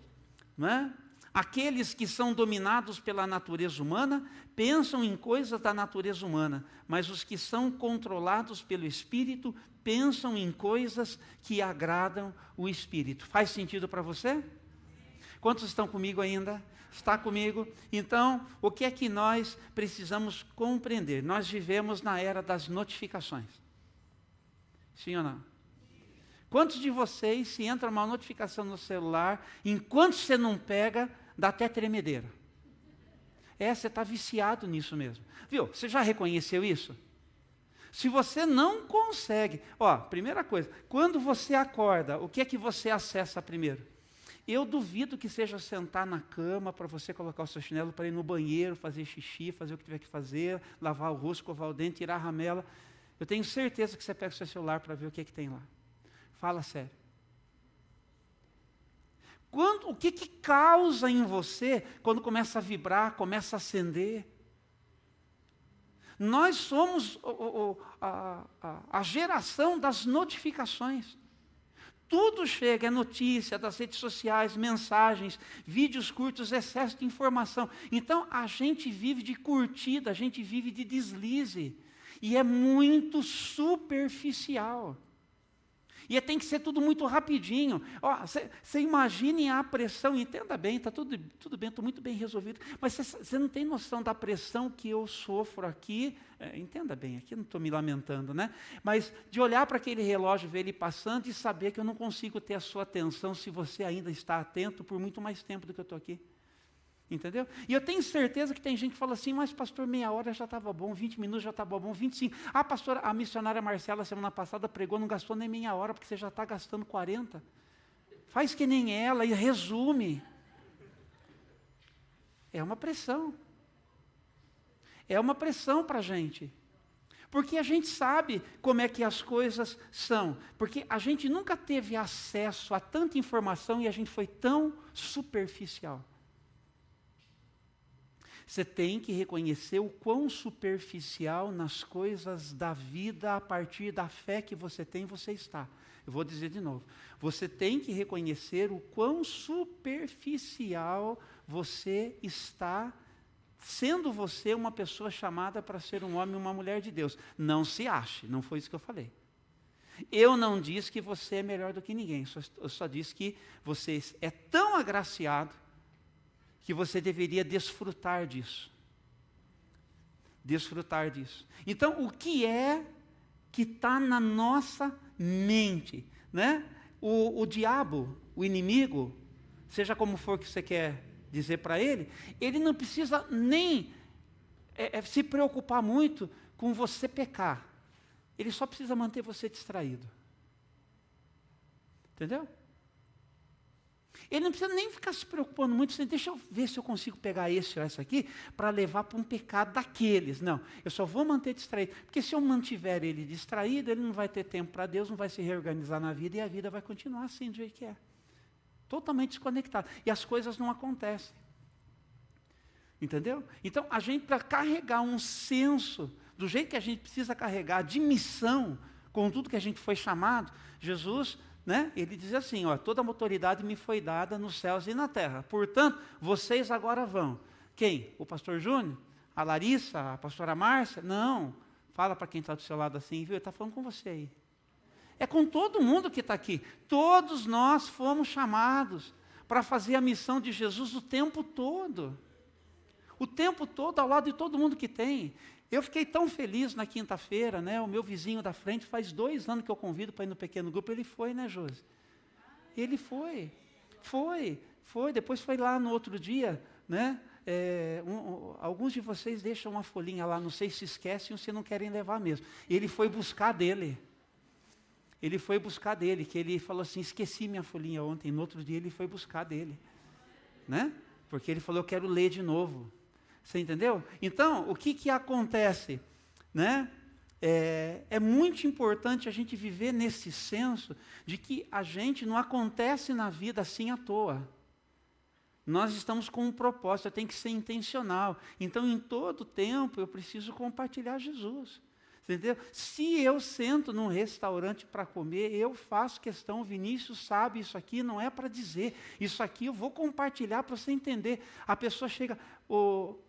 não é? Aqueles que são dominados pela natureza humana pensam em coisas da natureza humana, mas os que são controlados pelo Espírito pensam em coisas que agradam o Espírito. Faz sentido para você? Quantos estão comigo ainda? Está comigo? Então, o que é que nós precisamos compreender? Nós vivemos na era das notificações. Sim ou não? Quantos de vocês, se entra uma notificação no celular, enquanto você não pega, dá até tremedeira? Você está viciado nisso mesmo. Viu? Você já reconheceu isso? Se você não consegue... primeira coisa, quando você acorda, o que é que você acessa primeiro? Eu duvido que seja sentar na cama para você colocar o seu chinelo para ir no banheiro, fazer xixi, fazer o que tiver que fazer, lavar o rosto, escovar o dente, tirar a ramela. Eu tenho certeza que você pega o seu celular para ver o que é que tem lá. Fala sério. O que causa em você quando começa a vibrar, começa a acender? Nós somos a geração das notificações. Tudo chega, é notícia das redes sociais, mensagens, vídeos curtos, excesso de informação. Então, a gente vive de curtida, a gente vive de deslize. E é muito superficial. E tem que ser tudo muito rapidinho. Você imagine a pressão, entenda bem, está tudo bem, estou muito bem resolvido, mas você não tem noção da pressão que eu sofro aqui, entenda bem, aqui não estou me lamentando, né? Mas de olhar para aquele relógio, ver ele passando e saber que eu não consigo ter a sua atenção se você ainda está atento por muito mais tempo do que eu estou aqui. Entendeu? E eu tenho certeza que tem gente que fala assim, mas pastor, meia hora já estava bom, 20 minutos já estava bom, 25. Pastor, a missionária Marcela, semana passada, pregou, não gastou nem meia hora, porque você já está gastando 40. Faz que nem ela e resume. É uma pressão. É uma pressão para a gente. Porque a gente sabe como é que as coisas são. Porque a gente nunca teve acesso a tanta informação e a gente foi tão superficial. Você tem que reconhecer o quão superficial nas coisas da vida, a partir da fé que você tem, você está. Eu vou dizer de novo. Você tem que reconhecer o quão superficial você está, sendo você uma pessoa chamada para ser um homem e uma mulher de Deus. Não se ache, não foi isso que eu falei. Eu não disse que você é melhor do que ninguém, eu só disse que você é tão agraciado que você deveria desfrutar disso. Desfrutar disso. Então, o que é que está na nossa mente? Né? O diabo, o inimigo, seja como for que você quer dizer para ele não precisa nem se preocupar muito com você pecar. Ele só precisa manter você distraído. Entendeu? Ele não precisa nem ficar se preocupando muito, assim, deixa eu ver se eu consigo pegar esse ou essa aqui, para levar para um pecado daqueles. Não, eu só vou manter distraído, porque se eu mantiver ele distraído, ele não vai ter tempo para Deus, não vai se reorganizar na vida, e a vida vai continuar assim, do jeito que é. Totalmente desconectado. E as coisas não acontecem. Entendeu? Então, a gente, para carregar um senso, do jeito que a gente precisa carregar, de missão, com tudo que a gente foi chamado, Jesus... Né? Ele diz assim, toda a autoridade me foi dada nos céus e na terra. Portanto, vocês agora vão. Quem? O pastor Júnior? A Larissa? A pastora Márcia? Não. Fala para quem está do seu lado assim, viu? Ele está falando com você aí. É com todo mundo que está aqui. Todos nós fomos chamados para fazer a missão de Jesus o tempo todo. O tempo todo, ao lado de todo mundo que tem. Eu fiquei tão feliz na quinta-feira, né? O meu vizinho da frente, faz 2 anos que eu convido para ir no pequeno grupo, ele foi, né, Josi? Ele foi. Depois foi lá no outro dia, né? Alguns de vocês deixam uma folhinha lá, não sei se esquecem ou se não querem levar mesmo. Ele foi buscar dele. Que ele falou assim, esqueci minha folhinha ontem, no outro dia ele foi buscar dele. Né? Porque ele falou, eu quero ler de novo. Você entendeu? Então, o que acontece? Né? É muito importante a gente viver nesse senso de que a gente não acontece na vida assim à toa. Nós estamos com um propósito, tem que ser intencional. Então, em todo tempo, eu preciso compartilhar Jesus. Entendeu? Se eu sento num restaurante para comer, eu faço questão, o Vinícius sabe, isso aqui não é para dizer, isso aqui eu vou compartilhar para você entender. A pessoa chega,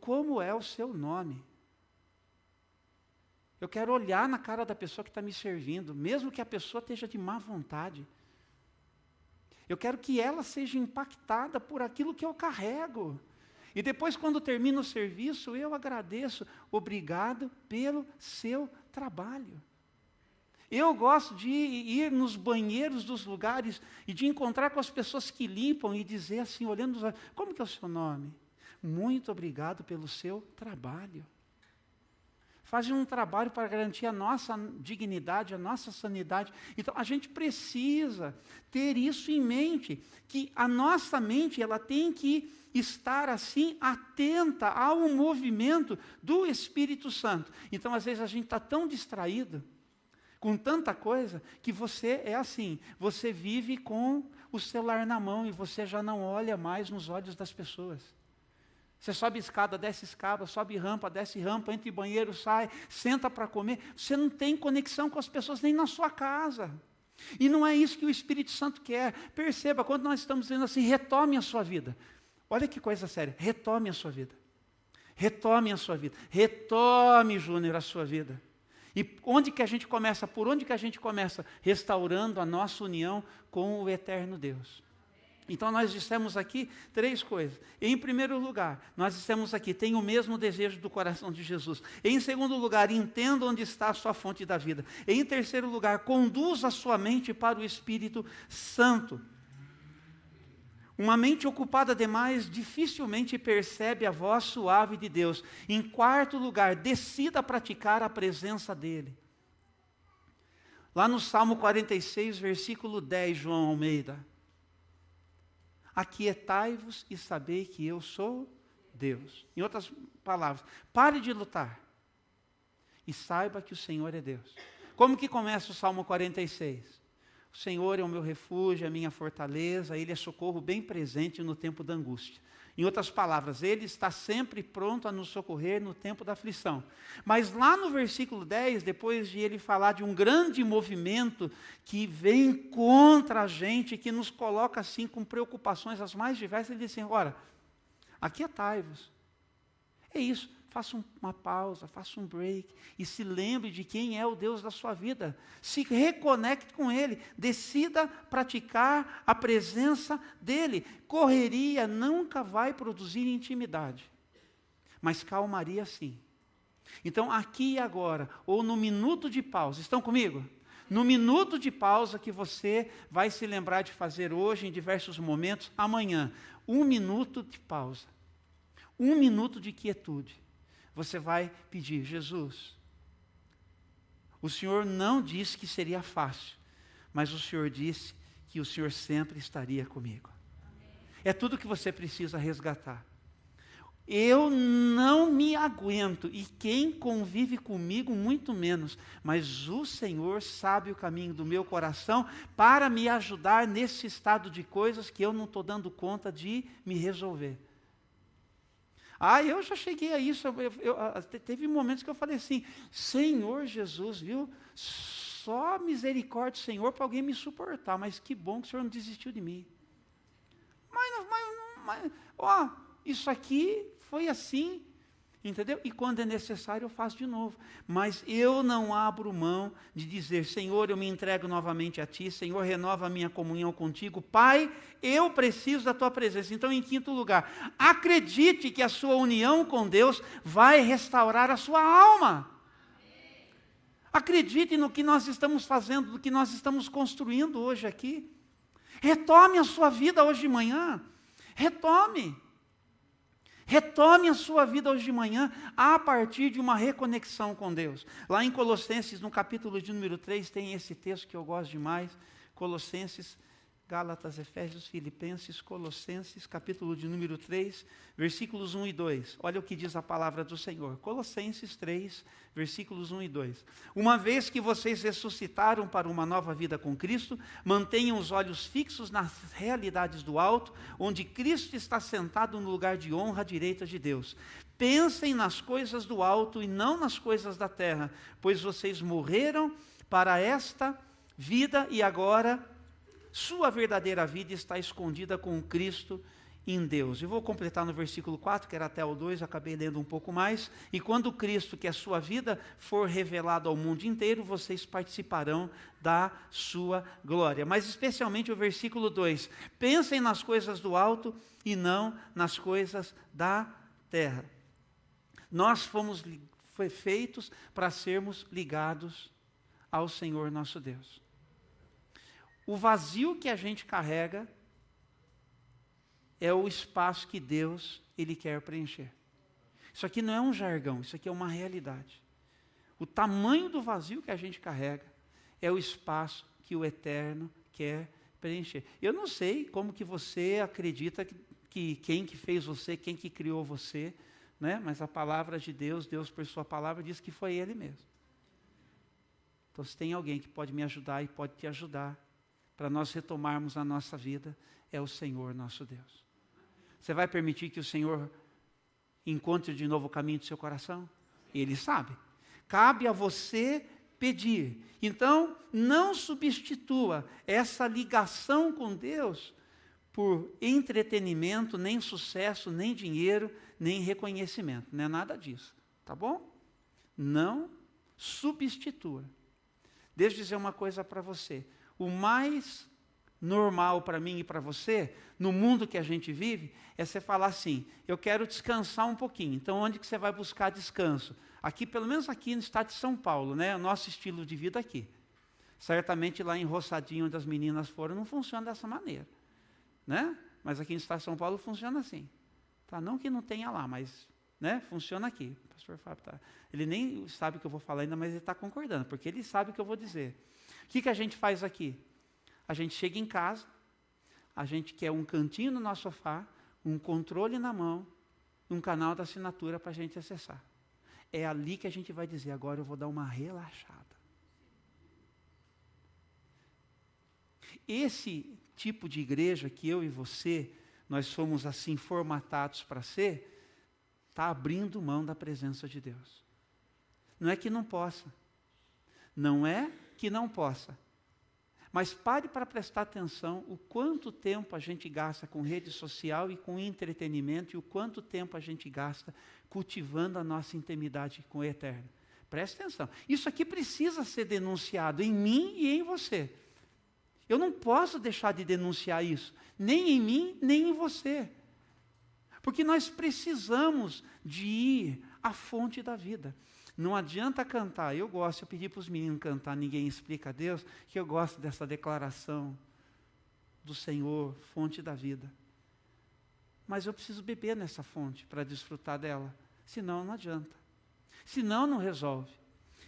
como é o seu nome? Eu quero olhar na cara da pessoa que está me servindo, mesmo que a pessoa esteja de má vontade. Eu quero que ela seja impactada por aquilo que eu carrego. E depois, quando termina o serviço, eu agradeço. Obrigado pelo seu trabalho. Eu gosto de ir nos banheiros dos lugares e de encontrar com as pessoas que limpam e dizer assim, olhando nos olhos, como que é o seu nome? Muito obrigado pelo seu trabalho. Fazem um trabalho para garantir a nossa dignidade, a nossa sanidade. Então, a gente precisa ter isso em mente, que a nossa mente, ela tem que estar assim, atenta ao movimento do Espírito Santo. Então, às vezes, a gente está tão distraído, com tanta coisa, que você é assim, você vive com o celular na mão e você já não olha mais nos olhos das pessoas. Você sobe escada, desce escada, sobe rampa, desce rampa, entra em banheiro, sai, senta para comer. Você não tem conexão com as pessoas nem na sua casa. E não é isso que o Espírito Santo quer. Perceba, quando nós estamos dizendo assim, retome a sua vida. Olha que coisa séria, retome a sua vida. Retome a sua vida. Retome, Júnior, a sua vida. E onde que a gente começa? Por onde que a gente começa? Restaurando a nossa união com o eterno Deus. Então, nós dissemos aqui 3 coisas. Em primeiro lugar, nós dissemos aqui, tenha o mesmo desejo do coração de Jesus. Em segundo lugar, entenda onde está a sua fonte da vida. Em terceiro lugar, conduza a sua mente para o Espírito Santo. Uma mente ocupada demais dificilmente percebe a voz suave de Deus. Em quarto lugar, decida praticar a presença dEle. Lá no Salmo 46, versículo 10, João Almeida. Aquietai-vos e sabei que eu sou Deus. Em outras palavras, pare de lutar e saiba que o Senhor é Deus. Como que começa o Salmo 46? O Senhor é o meu refúgio, a minha fortaleza, Ele é socorro bem presente no tempo da angústia. Em outras palavras, Ele está sempre pronto a nos socorrer no tempo da aflição. Mas lá no versículo 10, depois de ele falar de um grande movimento que vem contra a gente, que nos coloca assim com preocupações as mais diversas, ele diz assim, ora, aquietai-vos. É isso, faça uma pausa, faça um break e se lembre de quem é o Deus da sua vida. Se reconecte com Ele, decida praticar a presença dEle. Correria nunca vai produzir intimidade, mas calmaria sim. Então, aqui e agora, ou no minuto de pausa, estão comigo? No minuto de pausa que você vai se lembrar de fazer hoje, em diversos momentos, amanhã, 1 minuto de pausa, 1 minuto de quietude. Você vai pedir, Jesus, o Senhor não disse que seria fácil, mas o Senhor disse que o Senhor sempre estaria comigo. É tudo que você precisa resgatar. Eu não me aguento, e quem convive comigo muito menos, mas o Senhor sabe o caminho do meu coração para me ajudar nesse estado de coisas que eu não estou dando conta de me resolver. Eu já cheguei a isso, teve momentos que eu falei assim, Senhor Jesus, viu, só misericórdia, Senhor, para alguém me suportar, mas que bom que o Senhor não desistiu de mim. Mas isso aqui foi assim, Entendeu? E quando é necessário eu faço de novo. Mas eu não abro mão de dizer, Senhor, eu me entrego novamente a Ti, Senhor, renova a minha comunhão contigo. Pai, eu preciso da Tua presença. Então, em quinto lugar, acredite que a sua união com Deus vai restaurar a sua alma. Acredite no que nós estamos fazendo, no que nós estamos construindo hoje aqui. Retome a sua vida hoje de manhã. Retome a sua vida hoje de manhã a partir de uma reconexão com Deus. Lá em Colossenses, no capítulo de número 3, tem esse texto que eu gosto demais. Colossenses, Gálatas, Efésios, Filipenses, Colossenses, capítulo de número 3, versículos 1 e 2. Olha o que diz a palavra do Senhor. Colossenses 3, versículos 1 e 2. Uma vez que vocês ressuscitaram para uma nova vida com Cristo, mantenham os olhos fixos nas realidades do alto, onde Cristo está sentado no lugar de honra à direita de Deus. Pensem nas coisas do alto e não nas coisas da terra, pois vocês morreram para esta vida e agora sua verdadeira vida está escondida com Cristo em Deus. Eu vou completar no versículo 4, que era até o 2, acabei lendo um pouco mais. E quando Cristo, que é a sua vida, for revelado ao mundo inteiro, vocês participarão da sua glória. Mas especialmente o versículo 2. Pensem nas coisas do alto e não nas coisas da terra. Nós fomos feitos para sermos ligados ao Senhor nosso Deus. O vazio que a gente carrega é o espaço que Deus, Ele quer preencher. Isso aqui não é um jargão, isso aqui é uma realidade. O tamanho do vazio que a gente carrega é o espaço que o Eterno quer preencher. Eu não sei como que você acredita que quem que fez você, quem que criou você, né? Mas a palavra de Deus, Deus por sua palavra, diz que foi Ele mesmo. Então se tem alguém que pode me ajudar e pode te ajudar, para nós retomarmos a nossa vida, é o Senhor nosso Deus. Você vai permitir que o Senhor encontre de novo o caminho do seu coração? Ele sabe. Cabe a você pedir. Então, não substitua essa ligação com Deus por entretenimento, nem sucesso, nem dinheiro, nem reconhecimento. Não é nada disso, tá bom? Não substitua. Deixa eu dizer uma coisa para você. O mais normal para mim e para você, no mundo que a gente vive, é você falar assim, eu quero descansar um pouquinho. Então, onde que você vai buscar descanso? Aqui, pelo menos aqui no estado de São Paulo, né? O nosso estilo de vida aqui. Certamente lá em Roçadinho, onde as meninas foram, não funciona dessa maneira, né? Mas aqui no estado de São Paulo funciona assim. Tá? Não que não tenha lá, mas, né? Funciona aqui. O pastor Fábio tá. Ele nem sabe o que eu vou falar ainda, mas ele está concordando, porque ele sabe o que eu vou dizer. O que a gente faz aqui? A gente chega em casa, a gente quer um cantinho no nosso sofá, um controle na mão, um canal da assinatura para a gente acessar. É ali que a gente vai dizer, agora eu vou dar uma relaxada. Esse tipo de igreja que eu e você, nós somos assim formatados para ser, está abrindo mão da presença de Deus. Não é que não possa. Não é que não possa. Mas pare para prestar atenção o quanto tempo a gente gasta com rede social e com entretenimento e o quanto tempo a gente gasta cultivando a nossa intimidade com o Eterno. Preste atenção. Isso aqui precisa ser denunciado em mim e em você. Eu não posso deixar de denunciar isso, nem em mim, nem em você. Porque nós precisamos de ir à fonte da vida. Não adianta cantar, eu pedi para os meninos cantar, ninguém explica a Deus, que eu gosto dessa declaração do Senhor, fonte da vida. Mas eu preciso beber nessa fonte para desfrutar dela, senão não adianta. Senão não resolve.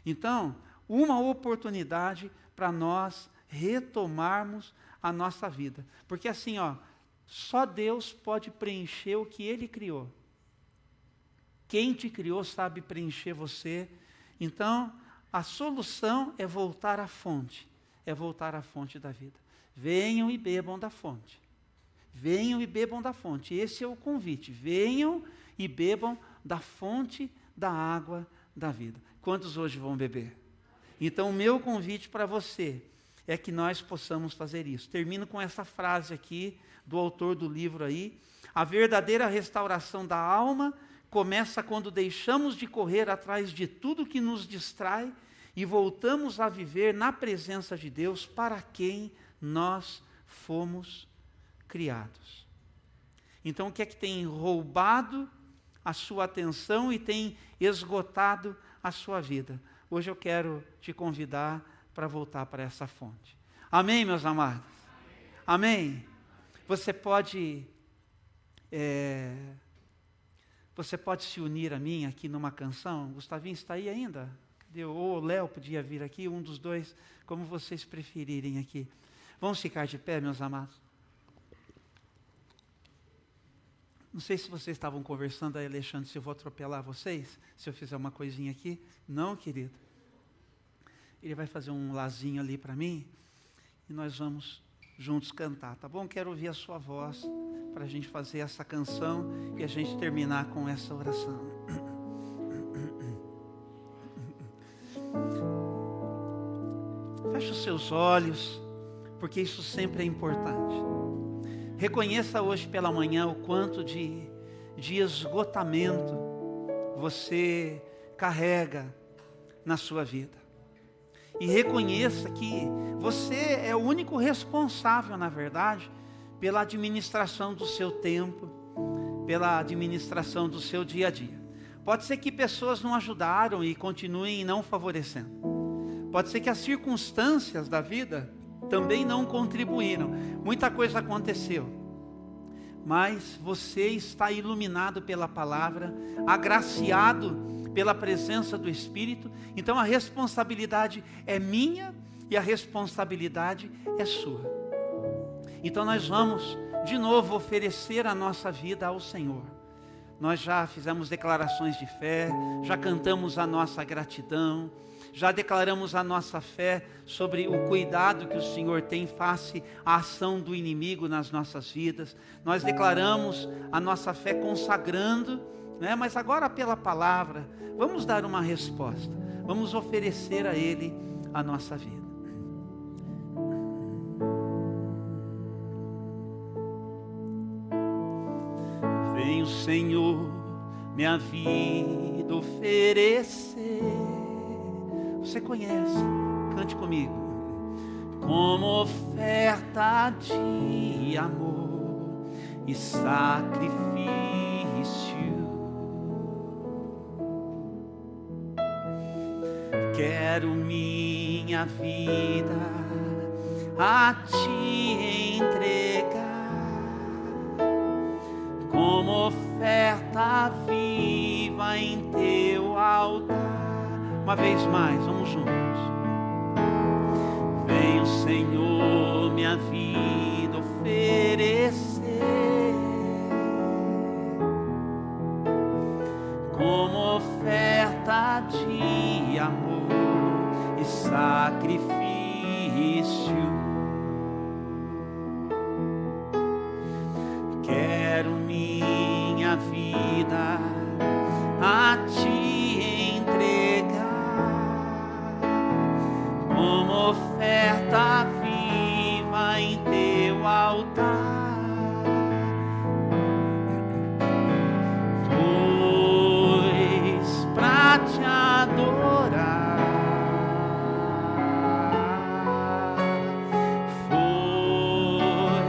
Então, uma oportunidade para nós retomarmos a nossa vida. Porque assim, só Deus pode preencher o que Ele criou. Quem te criou sabe preencher você. Então, a solução é voltar à fonte. É voltar à fonte da vida. Venham e bebam da fonte. Venham e bebam da fonte. Esse é o convite. Venham e bebam da fonte da água da vida. Quantos hoje vão beber? Então, o meu convite para você é que nós possamos fazer isso. Termino com essa frase aqui, do autor do livro aí. A verdadeira restauração da alma começa quando deixamos de correr atrás de tudo que nos distrai e voltamos a viver na presença de Deus para quem nós fomos criados. Então, o que é que tem roubado a sua atenção e tem esgotado a sua vida? Hoje eu quero te convidar para voltar para essa fonte. Amém, meus amados? Amém? Você pode se unir a mim aqui numa canção? Gustavinho está aí ainda? Ou o Léo podia vir aqui, um dos dois, como vocês preferirem aqui. Vamos ficar de pé, meus amados? Não sei se vocês estavam conversando aí, Alexandre, se eu vou atropelar vocês, se eu fizer uma coisinha aqui. Não, querido. Ele vai fazer um lazinho ali para mim e nós vamos juntos cantar, tá bom? Quero ouvir a sua voz para a gente fazer essa canção e a gente terminar com essa oração. Feche os seus olhos, porque isso sempre é importante. Reconheça hoje pela manhã o quanto de esgotamento você carrega na sua vida. E reconheça que você é o único responsável, na verdade, pela administração do seu tempo, pela administração do seu dia a dia. Pode ser que pessoas não ajudaram e continuem não favorecendo. Pode ser que as circunstâncias da vida também não contribuíram. Muita coisa aconteceu. Mas você está iluminado pela palavra, agraciado pela presença do Espírito. Então a responsabilidade é minha e a responsabilidade é sua. Então nós vamos de novo oferecer a nossa vida ao Senhor. Nós já fizemos declarações de fé, já cantamos a nossa gratidão, já declaramos a nossa fé sobre o cuidado que o Senhor tem face à ação do inimigo nas nossas vidas. Nós declaramos a nossa fé consagrando, né? Mas agora pela palavra, vamos dar uma resposta. Vamos oferecer a Ele a nossa vida. Vem o Senhor minha vida oferecer. Você conhece, cante comigo. Como oferta de amor e sacrifício, quero minha vida a te entregar, como oferta viva em teu altar. Uma vez mais, vamos juntos. Vem o Senhor minha vida oferecer, como oferta de amor e sacrifício. Quero minha vida a te entregar, como oferta viva em teu altar. Pois pra te adorar foi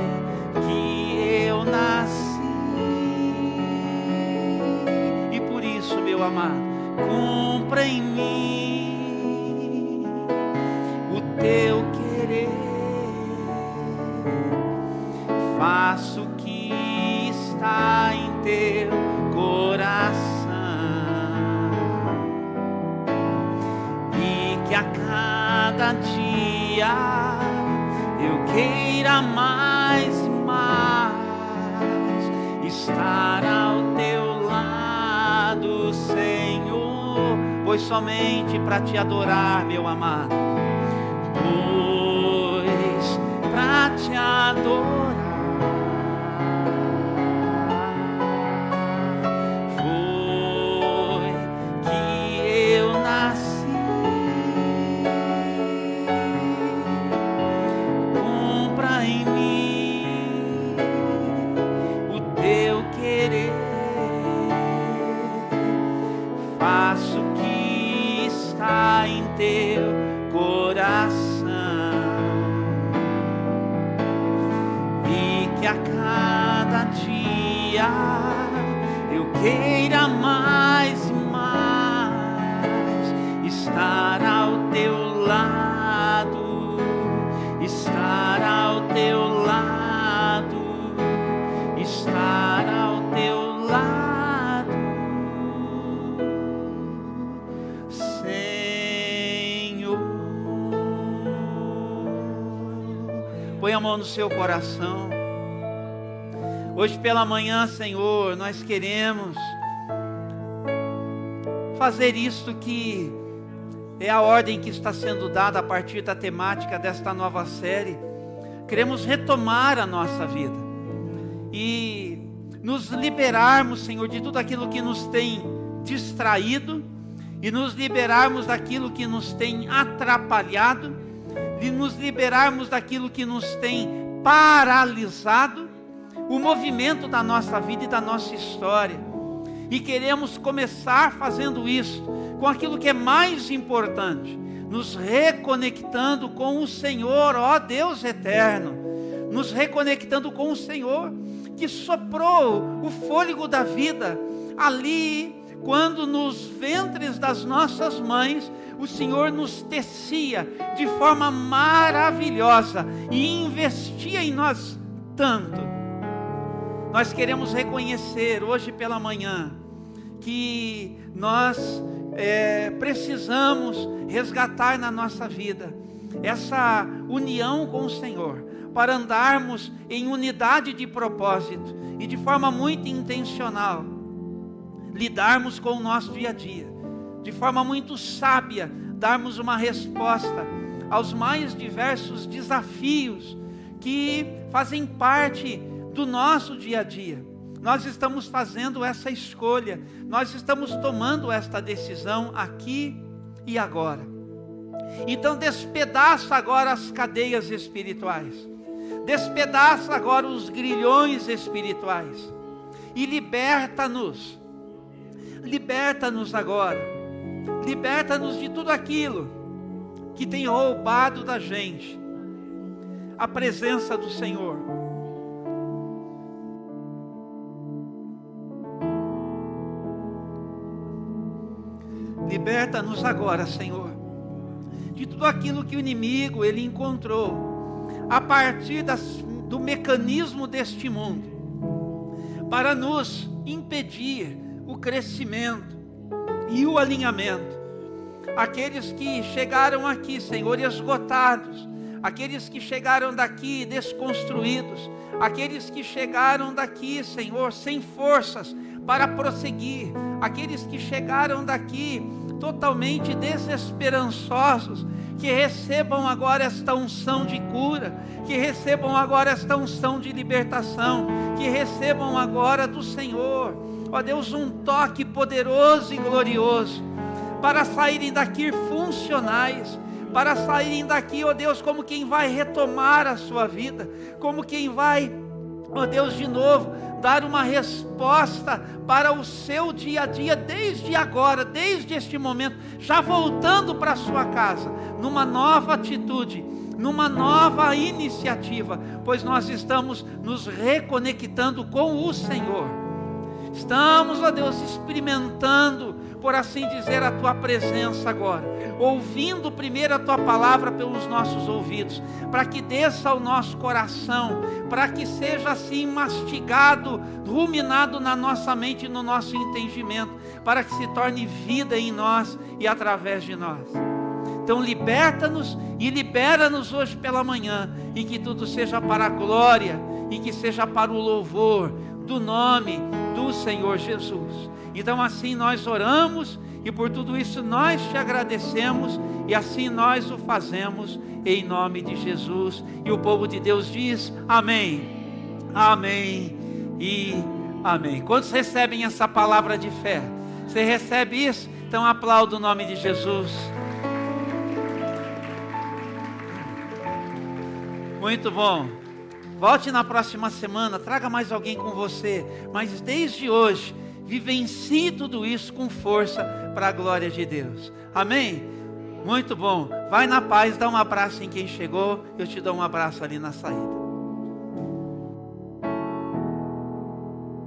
que eu nasci, e por isso, meu amado, cumpra em mim teu querer, faço o que está em teu coração, e que a cada dia eu queira mais e mais estar ao teu lado, Senhor, pois somente para te adorar, meu amado, pois pra te adorar foi que eu nasci. Cumpra em mim o teu querer, faça o que está em teu coração, e que a cada dia eu queira mais e mais estar ao teu lado, estar ao teu lado, estar ao teu lado, Senhor. Põe a mão no seu coração. Hoje pela manhã, Senhor, nós queremos fazer isto que é a ordem que está sendo dada a partir da temática desta nova série. Queremos retomar a nossa vida e nos liberarmos, Senhor, de tudo aquilo que nos tem distraído, e nos liberarmos daquilo que nos tem atrapalhado, de nos liberarmos daquilo que nos tem paralisado o movimento da nossa vida e da nossa história. E queremos começar fazendo isso com aquilo que é mais importante, nos reconectando com o Senhor, ó Deus eterno, nos reconectando com o Senhor, que soprou o fôlego da vida ali, quando nos ventres das nossas mães, o Senhor nos tecia de forma maravilhosa e investia em nós tanto. Nós queremos reconhecer hoje pela manhã que nós precisamos resgatar na nossa vida essa união com o Senhor, para andarmos em unidade de propósito e de forma muito intencional, lidarmos com o nosso dia a dia, de forma muito sábia, darmos uma resposta aos mais diversos desafios que fazem parte do nosso dia a dia. Nós estamos fazendo essa escolha, nós estamos tomando esta decisão aqui e agora. Então despedaça agora as cadeias espirituais, despedaça agora os grilhões espirituais e liberta-nos agora, liberta-nos de tudo aquilo que tem roubado da gente a presença do Senhor. Liberta-nos agora, Senhor, de tudo aquilo que o inimigo ele encontrou a partir do mecanismo deste mundo para nos impedir o crescimento e o alinhamento. Aqueles que chegaram aqui, Senhor, esgotados, aqueles que chegaram daqui desconstruídos, aqueles que chegaram daqui, Senhor, sem forças para prosseguir, aqueles que chegaram daqui totalmente desesperançosos, que recebam agora esta unção de cura, que recebam agora esta unção de libertação, que recebam agora do Senhor, ó Deus, um toque poderoso e glorioso, para saírem daqui funcionais, para saírem daqui, ó Deus, como quem vai retomar a sua vida, como quem vai, ó Deus, de novo, dar uma resposta para o seu dia a dia, desde agora, desde este momento, já voltando para a sua casa, numa nova atitude, numa nova iniciativa, pois nós estamos nos reconectando com o Senhor, estamos, ó Deus, experimentando, por assim dizer, a Tua presença agora, ouvindo primeiro a Tua palavra pelos nossos ouvidos, para que desça ao nosso coração, para que seja assim mastigado, ruminado na nossa mente e no nosso entendimento, para que se torne vida em nós e através de nós. Então liberta-nos e libera-nos hoje pela manhã, e que tudo seja para a glória, e que seja para o louvor do nome do Senhor Jesus. Então assim nós oramos, e por tudo isso nós te agradecemos, e assim nós o fazemos em nome de Jesus. E o povo de Deus diz amém, amém e amém. Quantos recebem essa palavra de fé? Você recebe isso? Então aplauda o nome de Jesus. Muito bom. Volte na próxima semana, traga mais alguém com você, mas desde hoje vivencie tudo isso com força para a glória de Deus. Amém? Muito bom. Vai na paz, dá um abraço em quem chegou. Eu te dou um abraço ali na saída.